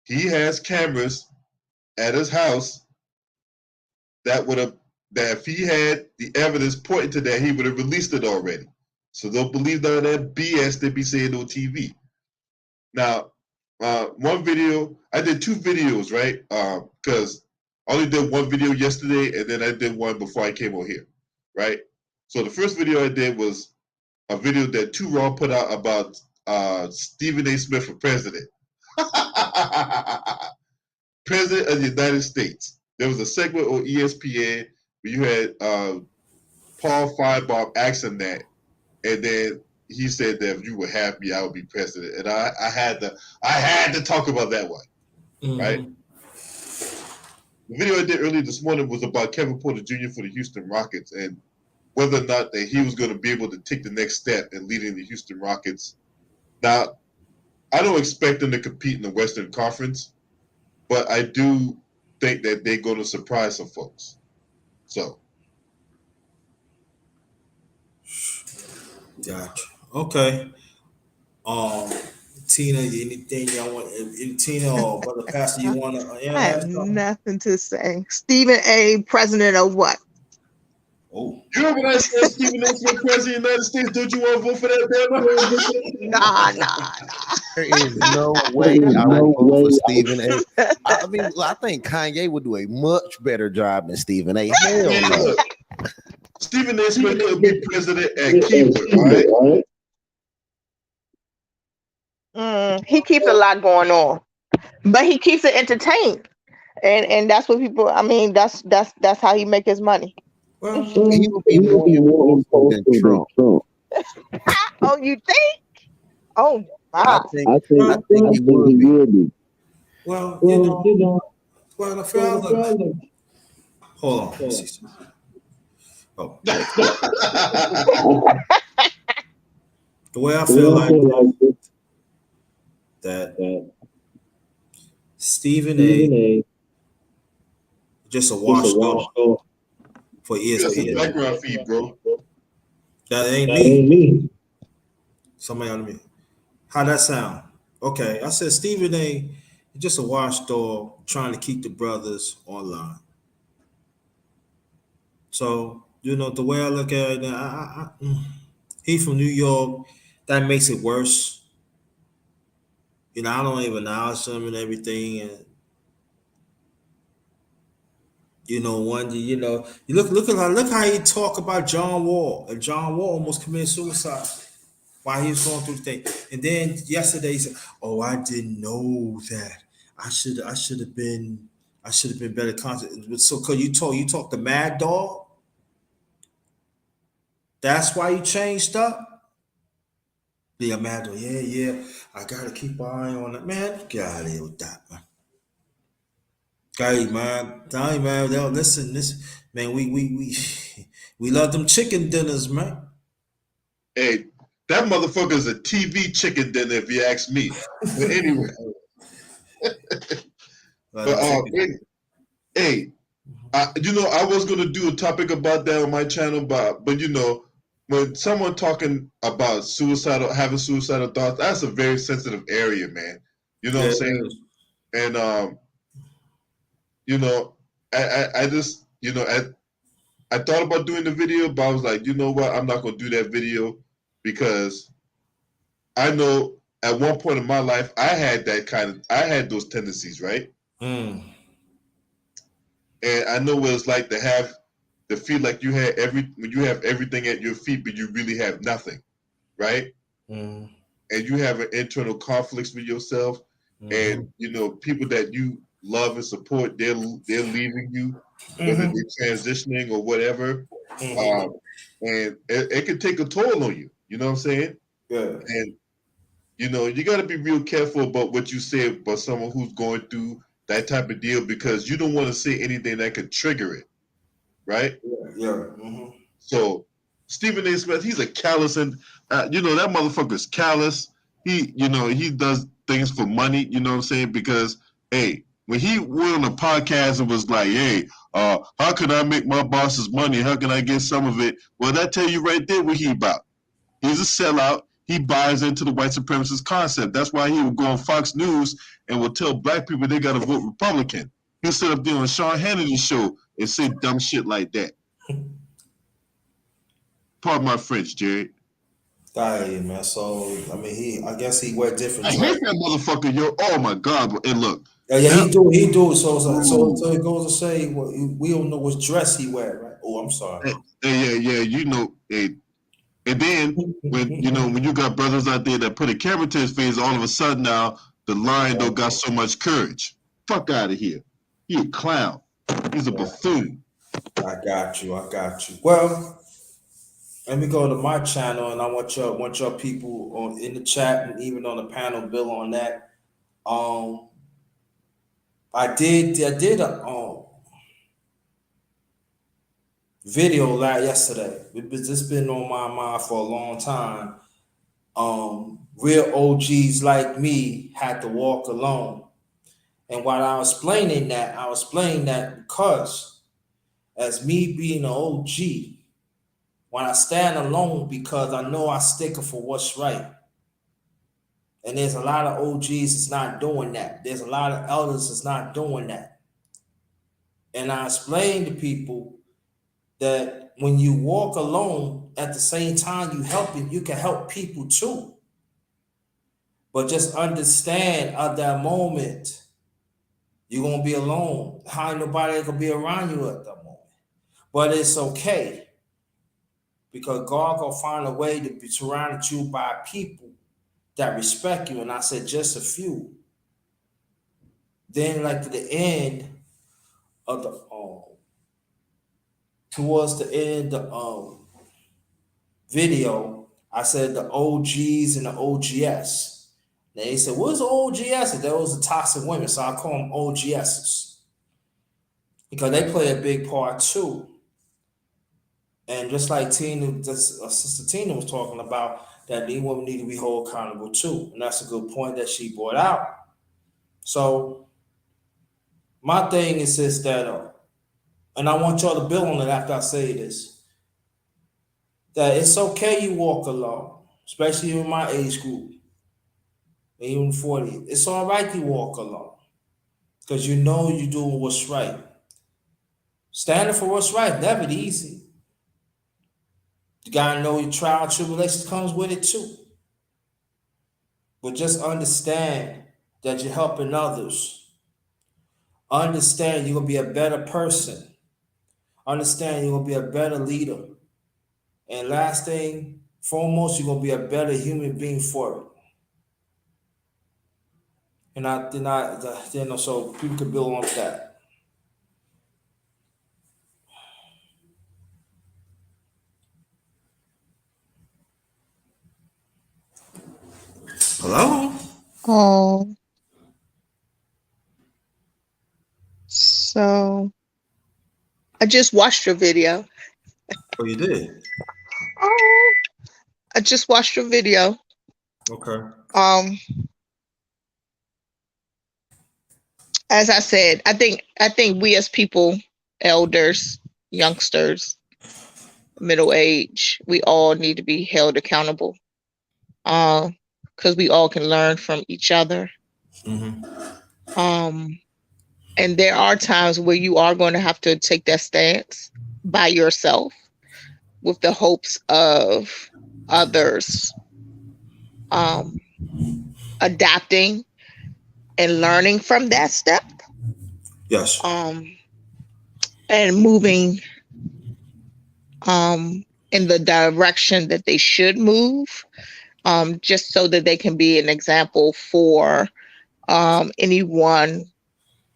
He has cameras at his house that if he had the evidence pointing to that, he would have released it already. So they'll believe that BS they be saying on TV. Now, one video, I did 2 videos, right? Because I only did one video yesterday, and then I did one before I came on here, right? So the first video I did was a video that 2 Raw put out about Stephen A. Smith for president. President of the United States. There was a segment on ESPN where you had Paul Feinbaum asking that, and then he said that if you would have me, I would be president. And I had to talk about that one, right? The video I did earlier this morning was about Kevin Porter Jr. for the Houston Rockets and whether or not that he was going to be able to take the next step in leading the Houston Rockets. Now, I don't expect them to compete in the Western Conference, but I do think that they're going to surprise some folks. So. Gotcha. Okay. Tina, anything y'all want? Tina or Brother Pastor, you want to? I have nothing to say. Stephen A., president of what? Oh, you know when I said Stephen A. Smith, president of the United States? Don't you want to vote for that damn? Nah. There is no way I would vote for Stephen A. I think Kanye would do a much better job than Stephen A. Hell no. Stephen A. Smith could be president at keyboard, right? He keeps a lot going on, but he keeps it entertained, and that's what people. I mean, that's how he make his money. Well, he would be more influential than Trump. Oh, you think? Oh, wow. I think he would be. Well, you know. Well, I feel like. Hold on. Oh. The way I feel like that Stephen A. just a washed off for ESPN. That's a background feed, bro. That ain't me. Somebody on me. How that sound? Okay, I said Stephen A. just a washed dog trying to keep the brothers online. So, the way I look at it now, he from New York. That makes it worse. I don't even acknowledge him and everything. And, you look how he talk about John Wall. And John Wall almost committed suicide. while he was going through the thing. And then yesterday he said, "Oh, I didn't know that. I should have been better content." So, cause you talked to Mad Dog. That's why you changed up. Yeah, Mad Dog. Yeah, yeah. I gotta keep an eye on it, man. Get out of here with that, man. Okay, man. Tell you, man. Listen, man. We love them chicken dinners, man. Hey, that motherfucker is a TV chicken dinner, if you ask me. But anyway, Love but them chicken. hey, I was gonna do a topic about that on my channel, but when someone talking about having suicidal thoughts, that's a very sensitive area, man. You know what Yeah, I'm it saying? is. And you know, I just I thought about doing the video, but I was like, you know what? I'm not gonna do that video because I know at one point in my life I had those tendencies, right? Mm, And I know what it's like to feel like when you have everything at your feet, but you really have nothing, right? mm, And you have an internal conflicts with yourself, mm-hmm, and people that you love and support, they're leaving you, whether mm-hmm, they're transitioning or whatever, mm-hmm. um, and it can take a toll on you. You know what I'm saying? Yeah. And you got to be real careful about what you say about someone who's going through that type of deal because you don't want to say anything that could trigger it, right? Yeah. Mm-hmm. So Stephen A. Smith, he's a callous, and that motherfucker's callous. He does things for money. You know what I'm saying? Because hey, when he went on a podcast and was like, "Hey, how can I make my boss's money? How can I get some of it?" Well, that tell you right there what he about. He's a sellout. He buys into the white supremacist concept. That's why he would go on Fox News and would tell black people they got to vote Republican. He'll sit up there on Sean Hannity's show and say dumb shit like that. Pardon my French, Jerry. Hey, man. So I mean, I guess he wear different I dress. hate that motherfucker, yo. Oh my god. And look, Yeah, yeah, that, he do. So ooh, it goes to say, well, we don't know what dress he wear, right? Oh, I'm sorry. yeah, and then when you got brothers out there that put a camera to his face, all of a sudden now the lion don't got so much courage. Fuck out of here. He a clown. He's a buffoon. I got you. I got you. Well, let me go to my channel, and I want your people on in the chat and even on the panel bill on that. Um, I did a video yesterday. It's been on my mind for a long time. Real OGs like me had to walk alone, and while I was explaining that because as me being an OG, when I stand alone because I know I stick it for what's right. And there's a lot of OGs that's not doing that. There's a lot of elders that's not doing that. And I explain to people that when you walk alone, at the same time you can help people too. But just understand at that moment, you're gonna be alone. How ain't nobody gonna be around you at that moment. But it's okay because God gonna find a way to be surrounded you by people that respect you. And I said just a few. Then, like to the end of the towards the end of the video, I said the OGs and the OGS. And they said, "What's the OGS?" And those are toxic women, so I call them OGSs because they play a big part too. And just like Sister Tina was talking about, that these women need to be held accountable too, and that's a good point that she brought out. So my thing is this that, and I want y'all to build on it after I say this, that it's okay you walk alone, especially in my age group, even 40. It's all right you walk alone because you know you're doing what's right. Standing for what's right, never easy. You gotta know your trial tribulations comes with it too. But just understand that you're helping others. Understand you're gonna be a better person. Understand you're gonna be a better leader. And last thing, Foremost, you're gonna be a better human being for it. And so people can build on that. Hello? So I just watched your video. Oh, you did? I just watched your video. Okay. As I said, I think we as people, elders, youngsters, middle age, we all need to be held accountable. Because we all can learn from each other. And there are times where you are going to have to take that stance by yourself with the hopes of others adapting and learning from that step. Yes. And moving in the direction that they should move, just so that they can be an example for anyone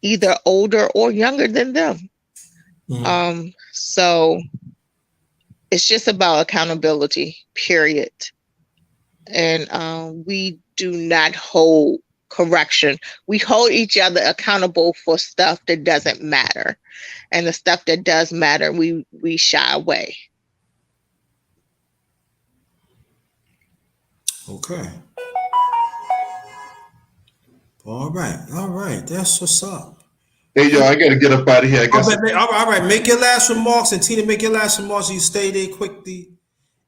either older or younger than them. So it's just about accountability, period. And we do not hold correction. We hold each other accountable for stuff that doesn't matter. And the stuff that does matter, we shy away. Okay. All right. That's what's up. Hey, yo, I got to get up out of here. I guess. All right. Make your last remarks, and Tina, make your last remarks. You stay there quickly,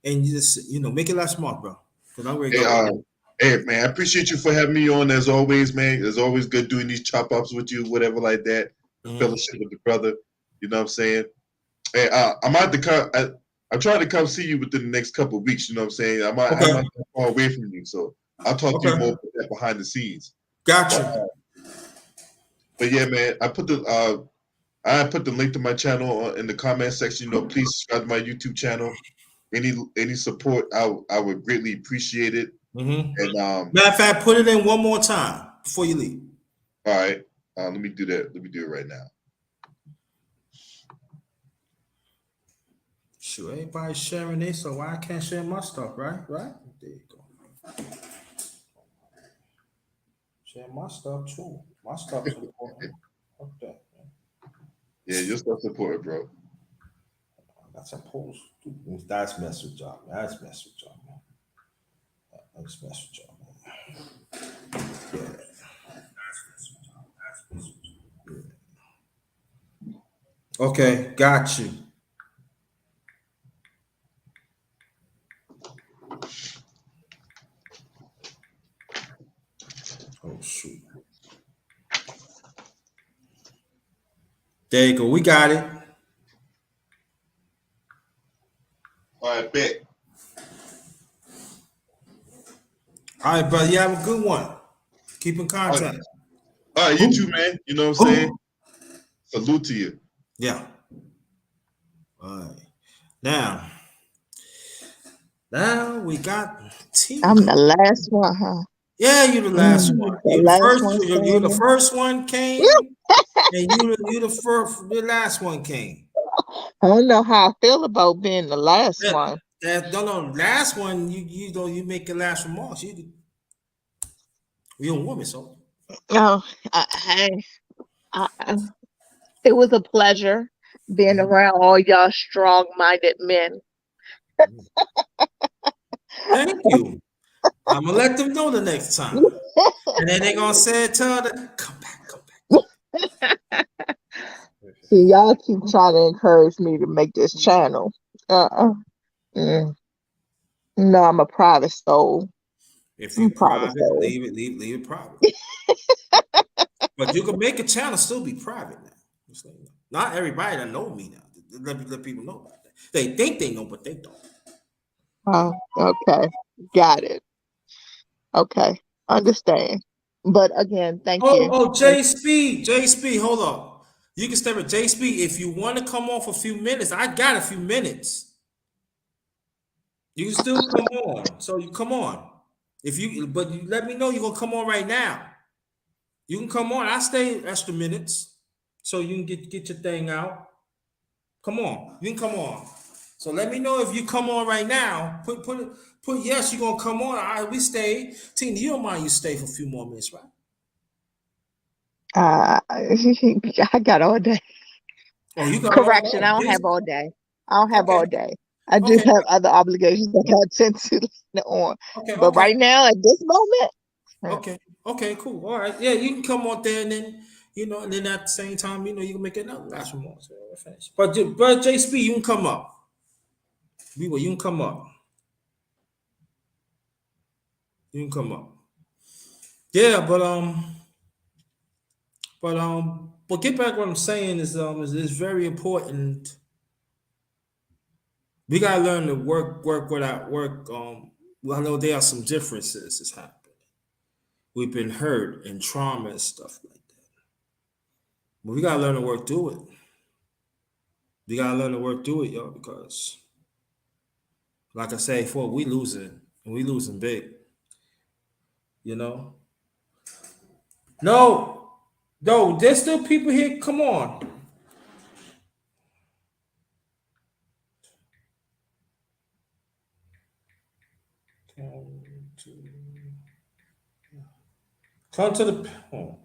and you just, make your last remark, bro. Because I'm ready to go. Hey, man, I appreciate you for having me on as always, man. It's always good doing these chop ups with you, whatever like that. Fellowship with the brother. You know what I'm saying? Hey, I'm out to come. I'm trying to come see you within the next couple of weeks. You know what I'm saying? I'm not far away from you, so I'll talk to you more about that behind the scenes. Gotcha. But yeah, man, I put the link to my channel in the comment section. Please subscribe to my YouTube channel. Any support, I would greatly appreciate it. And matter of fact, put it in one more time before you leave. All right, let me do that. Let me do it right now. Sure, everybody's sharing this, so why I can't share my stuff, right? There you go. Share my stuff too. My stuff's important. Okay. Yeah, your stuff's important, bro. That's important. That's mess with y'all. That's mess with y'all, man. That's mess with y'all, man. Yeah. Okay, got you. Oh shoot. There you go. We got it. All right, bet. All right, brother. You have a good one. Keep in contact. All right, you too, man. You know what I'm saying? Salute to you. Yeah. All right. Now we got Tina. I'm the last one, huh? Yeah, you're the last one. You're the first one came, and you the last one came. I don't know how I feel about being the last one. No, last one. You make your last remarks. You're a woman, so. Oh, it was a pleasure being around all y'all strong-minded men. Thank you. I'm gonna let them know the next time, and then they're gonna tell them, come back. See, y'all keep trying to encourage me to make this channel. No, I'm a private soul. If you're private, leave it private. But you can make a channel still be private now. Not everybody that know me now. Let people know about that. They think they know, but they don't. Oh, okay. Got it. Okay. Understand. But again, thank you. Oh, J Speed, hold on. You can stay with J Speed if you want to come off a few minutes. I got a few minutes. You can still come on. So you come on. If you, but you let me know you're gonna come on right now. You can come on. I stay extra minutes, so you can get your thing out. Come on, you can come on. So let me know if you come on right now. Put yes, you're gonna come on. All right, we stay. Tina, you don't mind you stay for a few more minutes, right? I got all day. Oh, you got Correction, I all don't this? have all day. I don't have Okay, all day. I do okay, have other obligations that I tend to listen on. okay, But okay, right now, at this moment, okay, okay, cool. All right, yeah, you can come on there, and then and then at the same time, you can make another last one more. So we're finished. But JSP, you can come up. You can come up. You can come up. Yeah, but get back what I'm saying is very important. We gotta learn to work without work. Well, I know there are some differences that's happening. We've been hurt and trauma and stuff like that. But we gotta learn to work through it. We gotta learn to work through it, y'all, because like I say before, we losing and we losing big. You know? No, there's still people here. Come on. Come to the. Oh.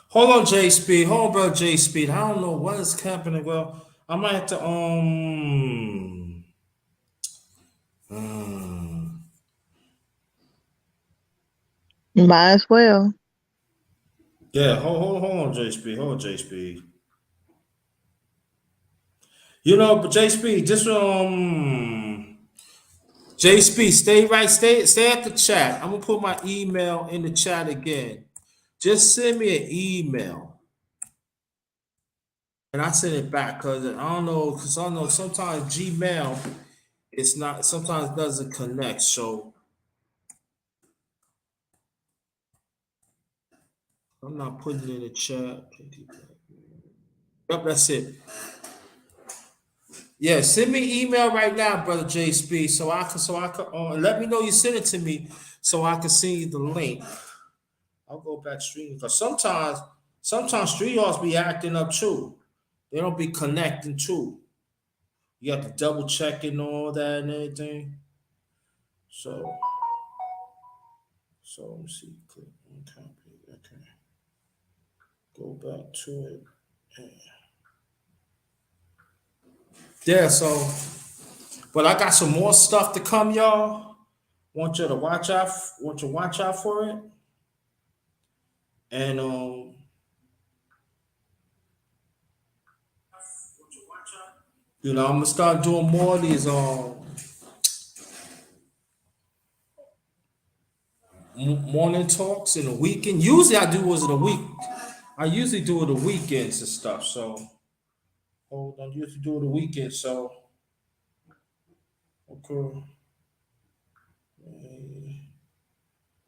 Hold on, J Speed. Hold on, bro, J Speed. I don't know what is happening. Well, I might have to um, might as well. yeah, hold on, J Speed. Hold on, J Speed. But J Speed, just J Speed, stay at the chat. I'm gonna put my email in the chat again. Just send me an email. And I send it back because I don't know sometimes Gmail it's not sometimes doesn't connect. So I'm not putting it in the chat. Yep, that's it. Yeah, send me email right now, brother JSP, so I can let me know you send it to me so I can send you the link. I'll go back streaming because sometimes StreamYards be acting up too. They don't be connecting too. You have to double check and all that and everything. So let me see. Click on copy. Okay. Go back to it. Yeah, so but I got some more stuff to come, y'all. Want you to watch out. Want you to watch out for it. And I'm gonna start doing more of these morning talks in the weekend. Usually I do it in the week. I usually do it the weekends and stuff. So hold on, usually do it the weekend. So okay,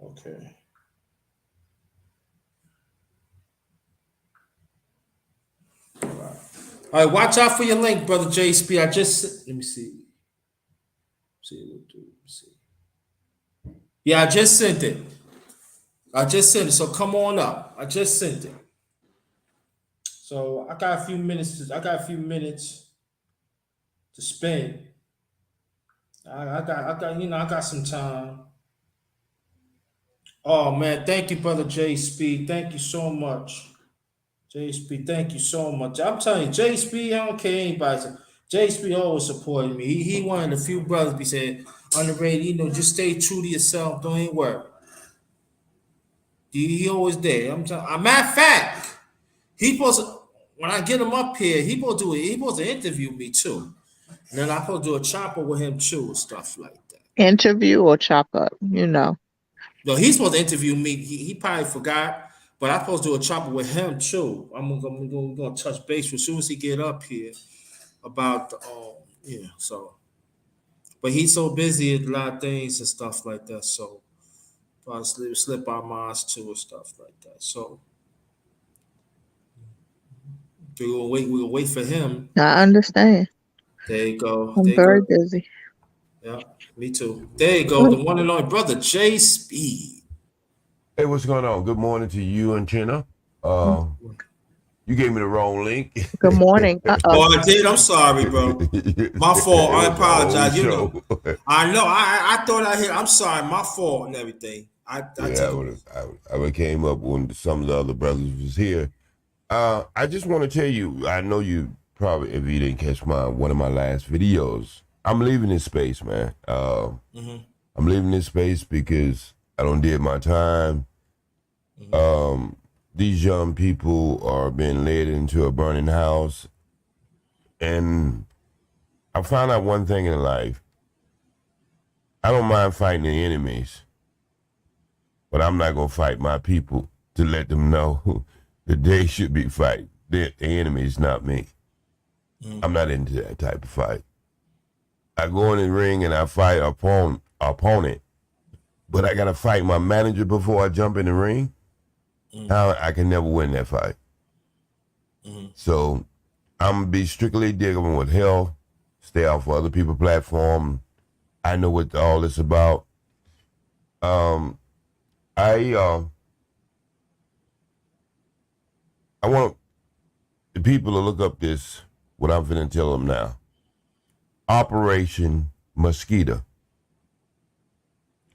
okay. All right, watch out for your link, brother JSP. I just let me see. Let me see. Yeah, I just sent it. So come on up. I just sent it. So I got a few minutes. I got a few minutes to spend. I got some time. Oh man, thank you, brother J Speed. Thank you so much. J Speed, thank you so much. I'm telling you, J Speed, I don't care anybody. J Speed always supported me. He one of the few brothers be saying underrated, just stay true to yourself. Don't even worry. He always there. I'm telling matter of fact, he supposed to, when I get him up here, he supposed to interview me too. And then I supposed to do a chopper with him too, stuff like that. Interview or chop up, No, he's supposed to interview me. He probably forgot, but I'm supposed to do a chopper with him too. I'm gonna touch base as soon as he get up here about the So But he's so busy with a lot of things and stuff like that. So probably slip our minds too and stuff like that. So we'll wait for him. I understand. There you go. I'm There you very go. busy. Yeah, me too. There you go. The one and only brother J Speed. Hey, what's going on? Good morning to you and Tina. You gave me the wrong link. Good morning. Oh, I did. I'm sorry, bro. My fault. I apologize. You know, I know. I thought I hit. I'm sorry. My fault and everything. I came up when some of the other brothers was here. I just want to tell you, I know you probably, if you didn't catch one of my last videos, I'm leaving this space, man. I'm leaving this space because I don't did my time. These young people are being led into a burning house. And I found out one thing in life. I don't mind fighting the enemies, but I'm not going to fight my people to let them know that they should be fighting. The enemy is not me. I'm not into that type of fight. I go in the ring and I fight opponent, but I got to fight my manager before I jump in the ring. I can never win that fight. So I'm going to be strictly dealing with health, stay off of other people's platform. I know what all this about. I want the people to look up this, what I'm finna tell them now. Operation Mosquito.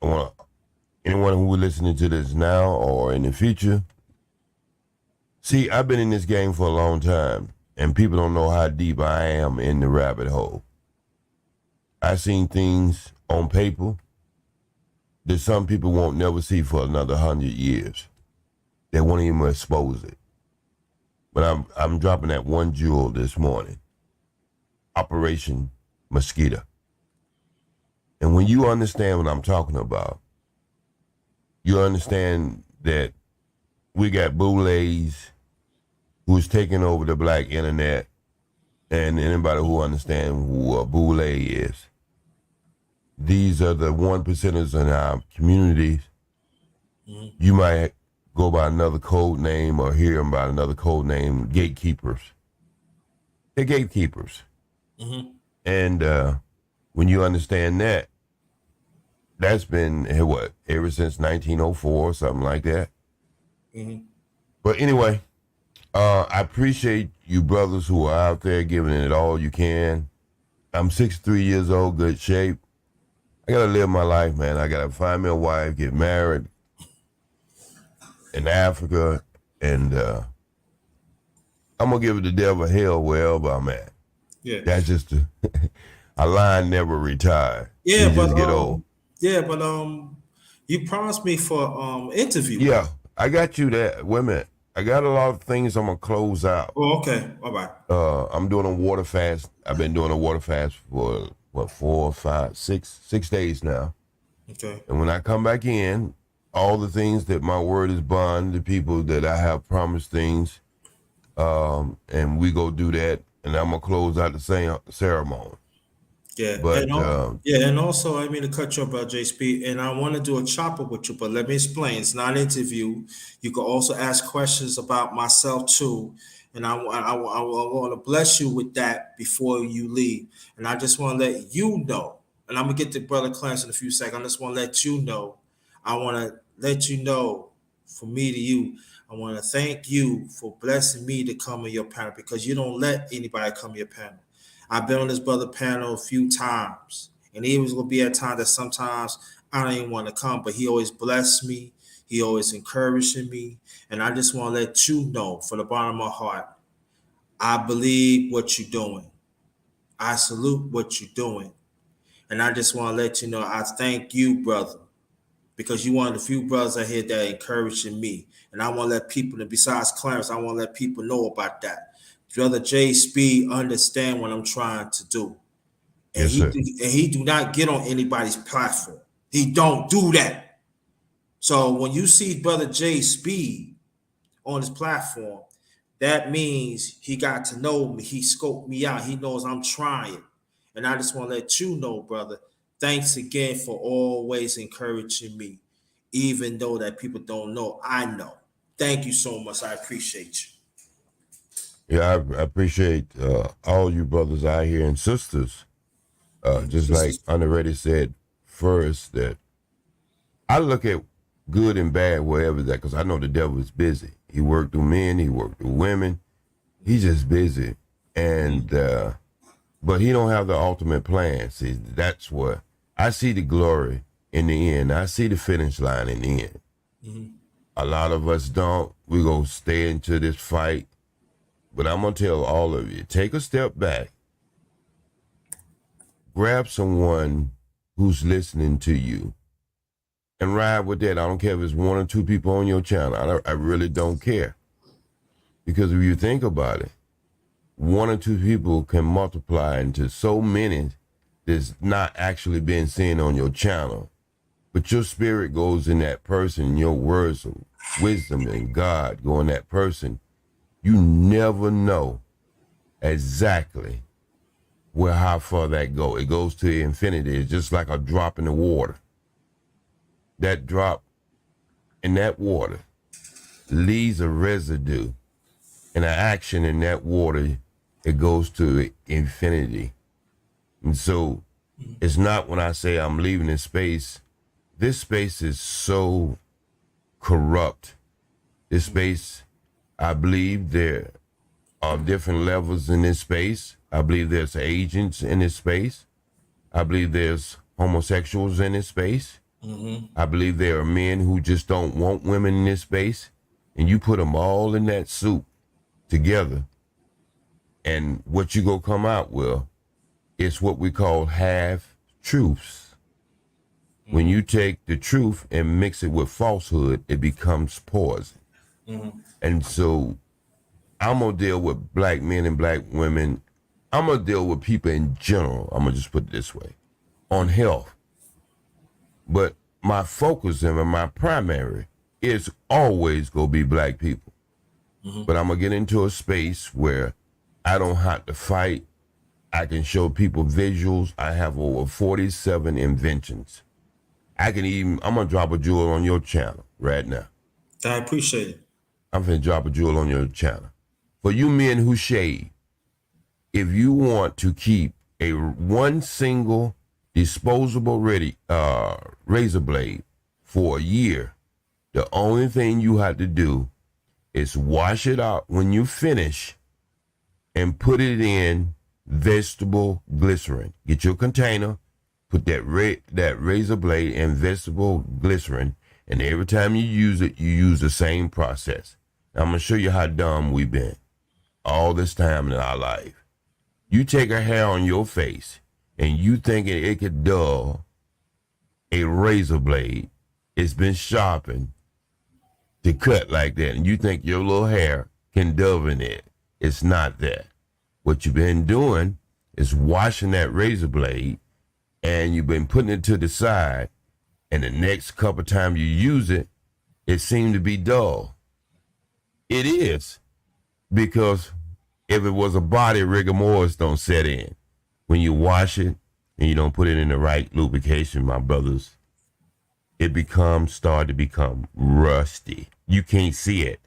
I want anyone who is listening to this now or in the future. See, I've been in this game for a long time, and people don't know how deep I am in the rabbit hole. I've seen things on paper that some people won't never see for another 100 years. They won't even expose it. But I'm dropping that one jewel this morning. Operation Mosquito. And when you understand what I'm talking about, you understand that we got boulets who's taking over the black internet, and anybody who understands who a boule is. These are the 1%ers in our communities. You might go by another code name or hear about another code name, gatekeepers. They're gatekeepers. And when you understand that, that's been, what, ever since 1904 or something like that. But anyway, I appreciate you brothers who are out there giving it all you can. I'm 63 years old, good shape. I gotta live my life, man. I gotta find me a wife, get married in Africa, and I'm gonna give the devil hell wherever I'm at. Yeah. That's just a line never retired. Yeah, You but just get old. Yeah, but you promised me for interview. Yeah, I got you that. Wait a minute. I got a lot of things I'm gonna close out. Oh, okay. All right. I'm doing a water fast. I've been doing a water fast for what, 4, 5, 6 days now. Okay. And when I come back in, all the things that my word is bond, the people that I have promised things, and we go do that, and I'm gonna close out the same ceremony. Yeah, But and also I mean to cut you off about JSP, and I want to do a chopper with you, but let me explain. It's not an interview. You can also ask questions about myself too, and I want to bless you with that before you leave. And I just want to let you know, and I'm gonna get to Brother Clarence in a few seconds. I just want to let you know. I want to let you know, from me to you, I want to thank you for blessing me to come on your panel, because you don't let anybody come on your panel. I've been on this brother panel a few times, and he was gonna be at times that sometimes I don't even want to come, but he always blessed me. He always encouraging me, and I just want to let you know, from the bottom of my heart, I believe what you're doing. I salute what you're doing, and I just want to let you know I thank you, brother, because you're one of the few brothers I hear that encouraging me, and I want to let people, and besides Clarence, I want to let people know about that. Brother J Speed understand what I'm trying to do. And he do not get on anybody's platform. He don't do that. So when you see Brother J Speed on his platform, that means he got to know me. He scoped me out. He knows I'm trying. And I just want to let you know, brother, thanks again for always encouraging me, even though that people don't know. I know. Thank you so much. I appreciate you. Yeah, I appreciate all you brothers out here and sisters. Just like Underrated said first, that I look at good and bad wherever that, because I know the devil is busy. He worked through men, he worked through women. He's just busy, and but he don't have the ultimate plan. See, that's what I see the glory in the end. I see the finish line in the end. Mm-hmm. A lot of us don't. We gonna stay into this fight, but I'm gonna tell all of you: take a step back, grab someone who's listening to you, and ride with that. I don't care if it's one or two people on your channel. I really don't care. Because if you think about it, one or two people can multiply into so many that's not actually being seen on your channel. But your spirit goes in that person, your words of wisdom and God go in that person. You never know exactly how far that goes. It goes to infinity. It's just like a drop in the water. That drop in that water leaves a residue. And an action in that water, it goes to infinity. And so it's not when I say I'm leaving this space is so corrupt. This space, I believe there are different levels in this space. I believe there's agents in this space. I believe there's homosexuals in this space. Mm-hmm. I believe there are men who just don't want women in this space. And you put them all in that soup together, and what you go come out with is what we call half truths. Mm-hmm. When you take the truth and mix it with falsehood, it becomes poison. Mm-hmm. And so I'm gonna deal with black men and black women. I'm gonna deal with people in general. I'm gonna just put it this way, on health. But my focus and my primary is always gonna be black people. Mm-hmm. But I'm going to get into a space where I don't have to fight. I can show people visuals. I have over 47 inventions. I'm going to drop a jewel on your channel right now. I appreciate it. I'm going to drop a jewel on your channel. For you men who shave, if you want to keep one single disposable razor blade for a year, the only thing you have to do is wash it out when you finish and put it in vegetable glycerin. Get your container, put that razor blade in vegetable glycerin, and every time you use it, you use the same process. Now, I'm going to show you how dumb we've been all this time in our life. You take a hair on your face, and you thinking it could dull a razor blade. It's been sharpened to cut like that, and you think your little hair can dove in it. It's not that. What you've been doing is washing that razor blade, and you've been putting it to the side, and the next couple times you use it, it seemed to be dull. It is, because if it was a body, rigor mortis don't set in. When you wash it and you don't put it in the right lubrication, my brothers, it start to become rusty. You can't see it.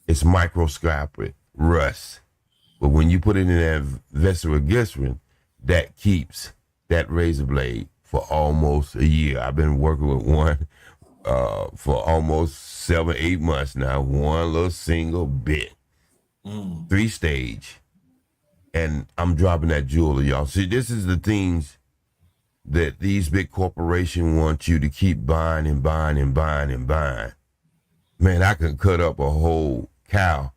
It's microscopic rust. But when you put it in that vegetable glycerin, that keeps that razor blade for almost a year. I've been working with one for almost 7-8 months now. One little single bit, 3-stage, and I'm dropping that jewel, y'all. See, this is the things that these big corporations want you to keep buying and buying and buying and buying. Man, I can cut up a whole cow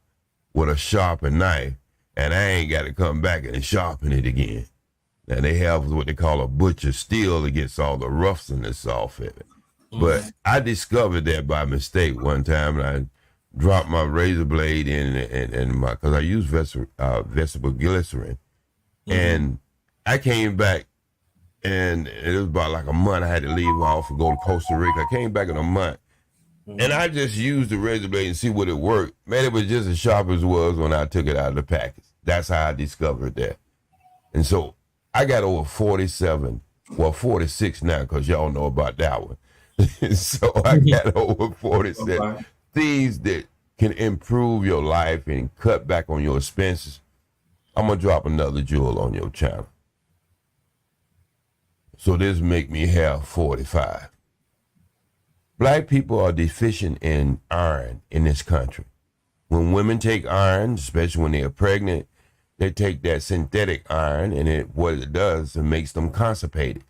with a sharpened knife, and I ain't got to come back and sharpen it again. Now, they have what they call a butcher steel that gets all the roughness off of it. But I discovered that by mistake one time, and I dropped my razor blade in my, because I use vegetable glycerin. And I came back, and it was about like a month. I had to leave off and go to Costa Rica. I came back in a month, and I just used the razor blade and see what it worked. Man, it was just as sharp as it was when I took it out of the package. That's how I discovered that. And so I got over 47 Well, 46 now, because y'all know about that one. So I got over 47 Okay. things that can improve your life and cut back on your expenses. I'm gonna drop another jewel on your channel. So this make me have 45. Black people are deficient in iron in this country. When women take iron, especially when they are pregnant, they take that synthetic iron, and what it does, it makes them constipated.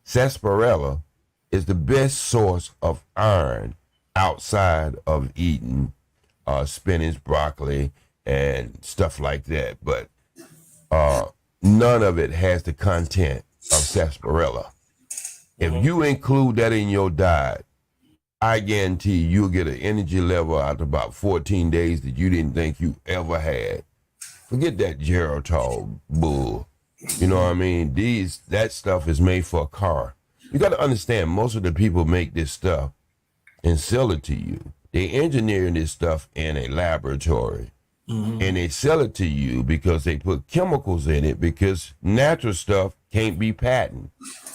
Sarsaparilla is the best source of iron outside of eating spinach, broccoli, and stuff like that. But none of it has the content of sarsaparilla. If you include that in your diet, I guarantee you'll get an energy level after about 14 days that you didn't think you ever had. Forget that Geritol bull. You know what I mean? That stuff is made for a car. You got to understand, most of the people make this stuff and sell it to you. They engineer this stuff in a laboratory, and they sell it to you because they put chemicals in it, because natural stuff can't be patented.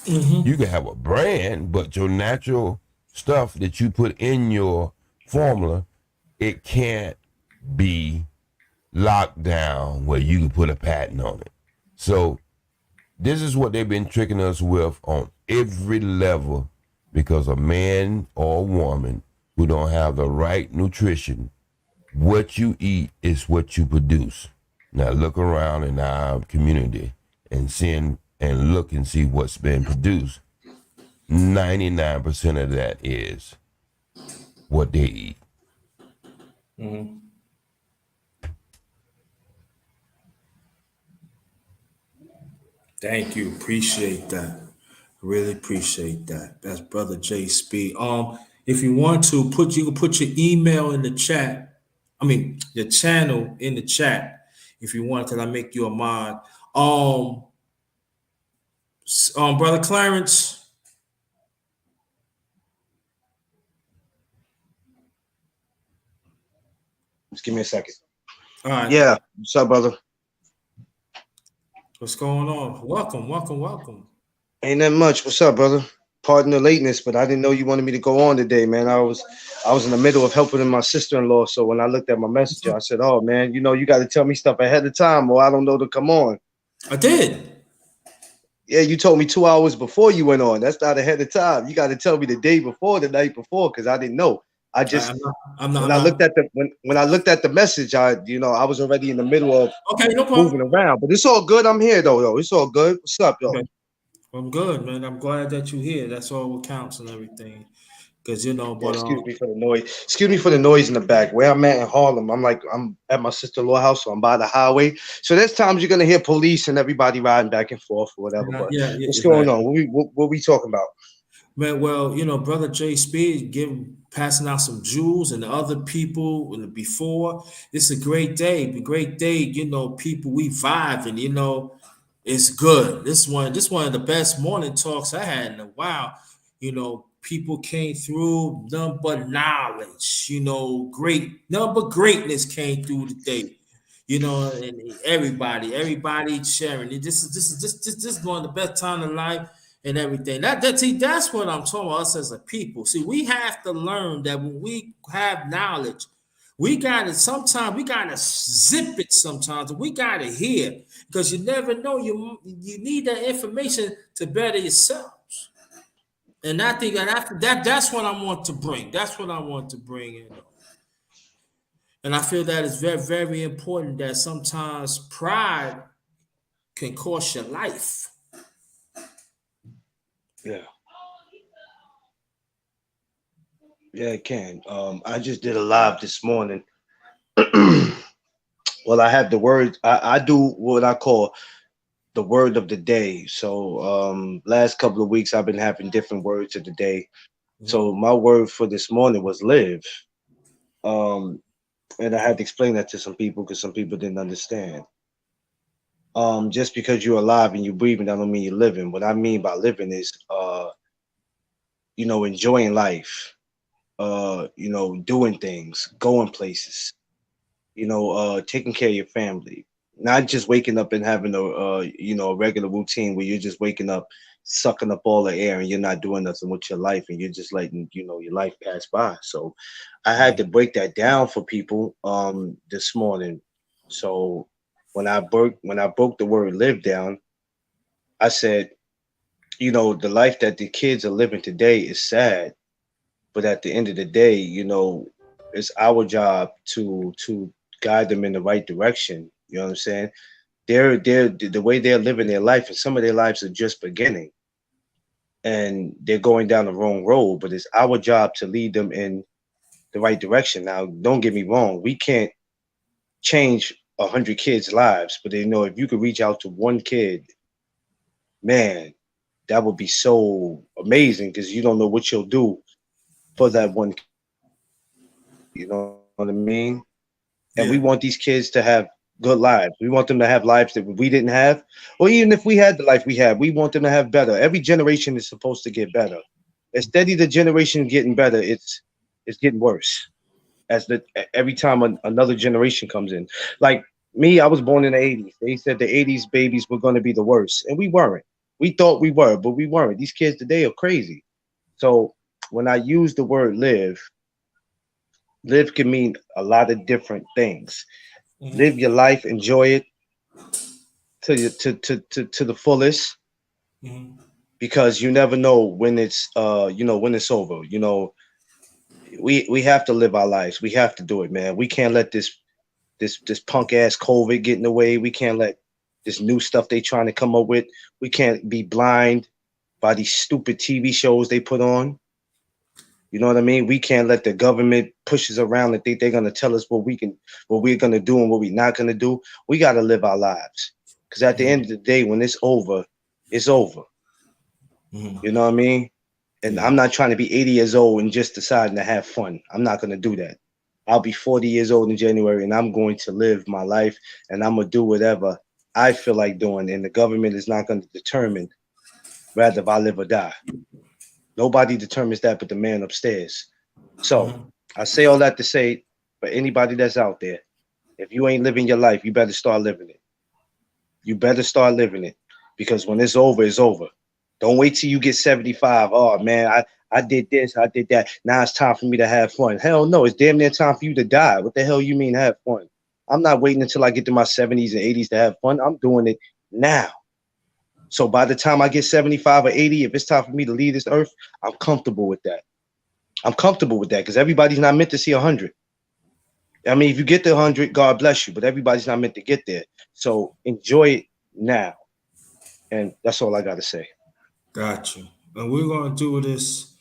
You can have a brand, but your natural stuff that you put in your formula, it can't be locked down where you can put a patent on it. So this is what they've been tricking us with on every level, because a man or a woman who don't have the right nutrition, what you eat is what you produce. Now look around in our community and look and see what's been produced. 99% of that is what they eat. Thank you. Appreciate that. Really appreciate that. That's Brother J Speed. If you want to you can put your email in the chat. I mean your channel in the chat if you want, because I make you a mod. Brother Clarence. Just give me a second. All right. Yeah. What's up, brother? What's going on? Welcome. Ain't that much. What's up, brother? Pardon the lateness, but I didn't know you wanted me to go on today, man. I was in the middle of helping my sister-in-law. So when I looked at my messenger, I said, "Oh man, you got to tell me stuff ahead of time, or I don't know to come on." I did. Yeah, you told me 2 hours before you went on. That's not ahead of time. You got to tell me the day before, the night before, because I didn't know. I just when I looked at the message, I was already in the middle of no problem. moving around. But it's all good. I'm here though. It's all good. What's up, yo? Okay. I'm good, man. I'm glad that you're here. That's all what counts and everything. Because Excuse me for the noise. Excuse me for the noise in the back. Where I'm at in Harlem, I'm at my sister-in-law house, so I'm by the highway. So there's times you're gonna hear police and everybody riding back and forth or whatever. But what's going on? What we talking about? Man, well, Brother J Speed passing out some jewels, and the other people before. It's a great day. People, we vibing, it's good. This one of the best morning talks I had in a while. People came through, none but knowledge, none but greatness came through today. And everybody sharing it. This is one of the best time of life and everything. That's what I'm talking about, us as a people. See, we have to learn that when we have knowledge, we gotta zip it sometimes. We gotta hear, because you never know. You need that information to better yourselves. And I think that's what I want to bring. That's what I want to bring in. And I feel that it's very, very important that sometimes pride can cost your life. Yeah. Yeah, it can. I just did a live this morning. Well, I have the word. I do what I call the word of the day. So last couple of weeks I've been having different words of the day. So my word for this morning was live. And I had to explain that to some people because some people didn't understand. Just because you're alive and you're breathing, that don't mean you're living. What I mean by living is enjoying life, doing things, going places, taking care of your family, not just waking up and having a regular routine where you're just waking up sucking up all the air and you're not doing nothing with your life and you're just letting, your life pass by. So I had to break that down for people this morning. So when I broke the word live down, I said, the life that the kids are living today is sad, but at the end of the day, it's our job to guide them in the right direction. You know what I'm saying? They're the way they're living their life, and some of their lives are just beginning, and they're going down the wrong road. But it's our job to lead them in the right direction. Now, don't get me wrong, we can't change 100 kids' lives, but if you could reach out to one kid, man, that would be so amazing because you don't know what you'll do for that one. You know what I mean? And we want these kids to have good lives. We want them to have lives that we didn't have, or even if we had the life we had, we want them to have better. Every generation is supposed to get better. Instead of the generation getting better, it's getting worse every time another generation comes in. Like me, I was born in the 80s. They said the 80s babies were going to be the worst, and we weren't. We thought we were, but we weren't. These kids today are crazy. So when I use the word live can mean a lot of different things. Live your life, enjoy it to the fullest, because you never know when it's when it's over. We have to live our lives. We have to do it, man. We can't let this punk ass COVID get in the way. We can't let this new stuff they trying to come up with. We can't be blind by these stupid TV shows they put on. You know what I mean? We can't let the government push us around and think they're gonna tell us what we're gonna do and what we're not gonna do. We gotta live our lives. Because at the end of the day, when it's over, it's over. You know what I mean? And I'm not trying to be 80 years old and just deciding to have fun. I'm not gonna do that. I'll be 40 years old in January, and I'm going to live my life, and I'm gonna do whatever I feel like doing. And the government is not gonna determine rather if I live or die. Nobody determines that but the man upstairs. So I say all that to say, for anybody that's out there, if you ain't living your life, you better start living it. You better start living it, because when it's over, it's over. Don't wait till you get 75. Oh man, I did this, I did that. Now it's time for me to have fun. Hell no, it's damn near time for you to die. What the hell you mean have fun? I'm not waiting until I get to my 70s and 80s to have fun. I'm doing it now. So by the time I get 75 or 80, if it's time for me to leave this earth, I'm comfortable with that. I'm comfortable with that because everybody's not meant to see 100. I mean, if you get to 100, God bless you, but everybody's not meant to get there. So enjoy it now. And that's all I got to say. Got you. And we're going to do this.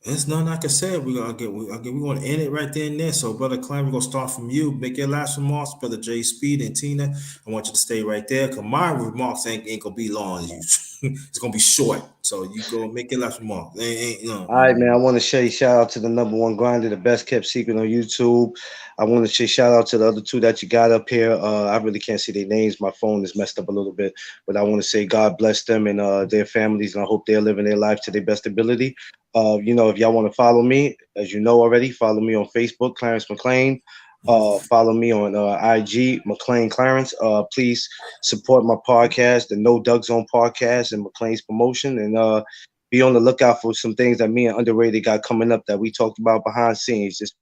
There's nothing I can say. We're going to end it right there and there. So, Brother Klein, we're going to start from you. Make your last remarks, Brother Jay Speed and Tina. I want you to stay right there because my remarks ain't going to be long. It's going to be short. So, you go make your last remarks. All right, man. I want to say shout out to the #1 grinder, the best kept secret on YouTube. I want to say shout out to the other two that you got up here. I really can't see their names. My phone is messed up a little bit, but I want to say God bless them and their families, and I hope they're living their life to their best ability. If y'all want to follow me, as you know already, follow me on Facebook, Clarence McLean. Follow me on IG, McLean Clarence. Please support my podcast, the No Doug Zone podcast, and McLean's promotion, and be on the lookout for some things that me and Underrated got coming up that we talked about behind scenes. Just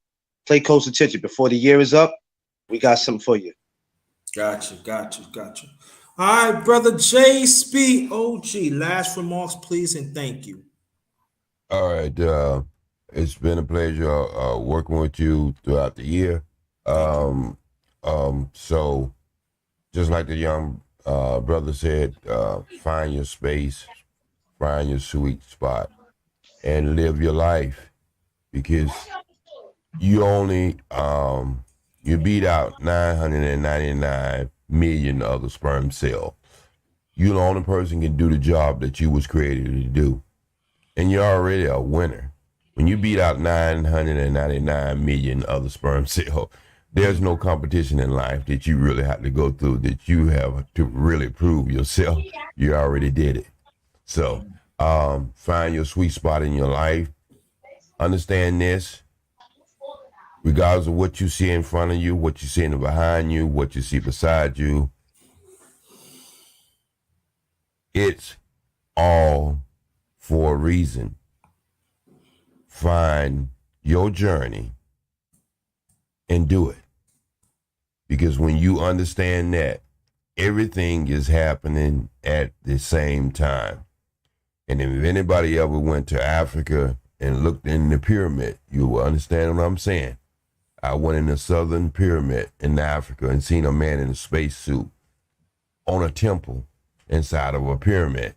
play close attention. Before the year is up, we got something for you. Got you. All right, Brother J Speed OG. Last remarks, please, and thank you. All right. It's been a pleasure working with you throughout the year. So just like the young brother said, find your space, find your sweet spot, and live your life, because you only you beat out 999 million other sperm cells. You're the only person can do the job that you was created to do, and you're already a winner. When you beat out 999 million other sperm cells, there's no competition in life that you really have to go through, that you have to really prove yourself. You already did it. So find your sweet spot in your life. Understand this. Regardless of what you see in front of you, what you see behind you, what you see beside you, it's all for a reason. Find your journey and do it. Because when you understand that, everything is happening at the same time. And if anybody ever went to Africa and looked in the pyramid, you will understand what I'm saying. I went in the southern pyramid in Africa and seen a man in a spacesuit on a temple inside of a pyramid.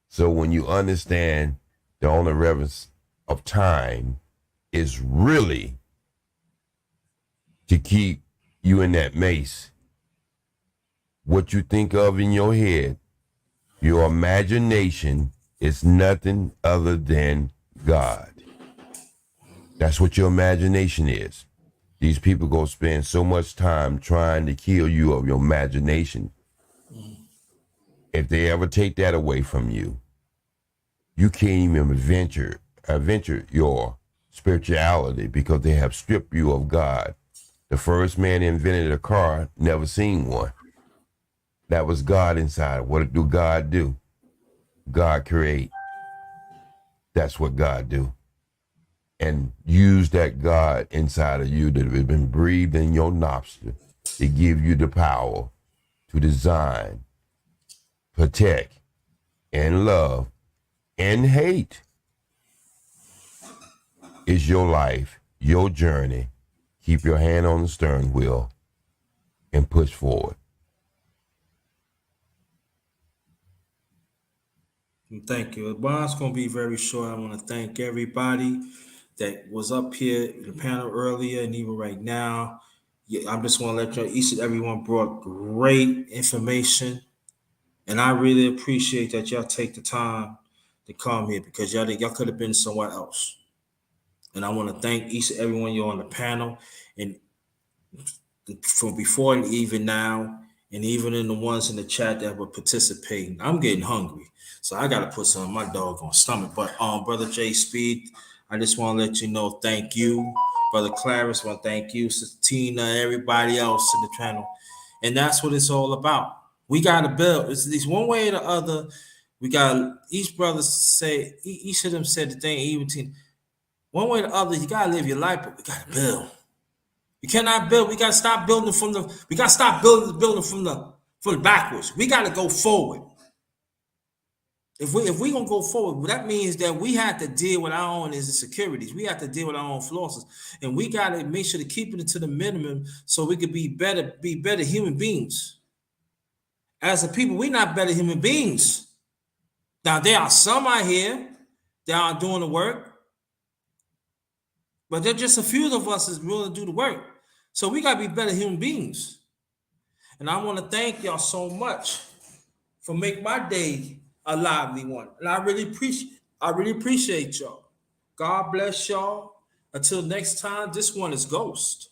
So when you understand the only reference of time is really to keep you in that maze, what you think of in your head, your imagination is nothing other than God. That's what your imagination is. These people go spend so much time trying to kill you of your imagination. If they ever take that away from you, you can't even venture your spirituality because they have stripped you of God. The first man invented a car, never seen one. That was God inside. What do God do? God create. That's what God do. And use that God inside of you that has been breathed in your nostril to give you the power to design, protect, and love, and hate. Is your life, your journey. Keep your hand on the steering wheel and push forward. Thank you. Bond's going to be very short. I want to thank everybody that was up here in the panel earlier and even right now. Yeah, I'm just want to let you know, each and everyone brought great information. And I really appreciate that y'all take the time to come here because y'all could have been somewhere else. And I want to thank each and everyone you're on the panel and from before and even now, and even in the ones in the chat that were participating. I'm getting hungry, so I got to put some of my doggone stomach. But Brother J Speed, I just want to let you know, thank you. Brother Claris, want to thank you. Sister Tina, everybody else in the channel. And that's what it's all about. We got to build. It's at least one way or the other. We got each brother say, each of them said the thing, even Tina. One way or the other, you got to live your life, but we got to build. You cannot build. We got to stop building from the. We got to stop building from the backwards. We got to go forward. If we gonna go forward, that means that we have to deal with our own insecurities. We have to deal with our own flaws, and we got to make sure to keep it to the minimum so we could be better human beings. As a people, we're not better human beings. Now there are some out here that are doing the work. But there's just a few of us is willing to do the work. So we got to be better human beings. And I want to thank y'all so much for making my day a lively one. And I really appreciate y'all. God bless y'all. Until next time, this one is Ghost.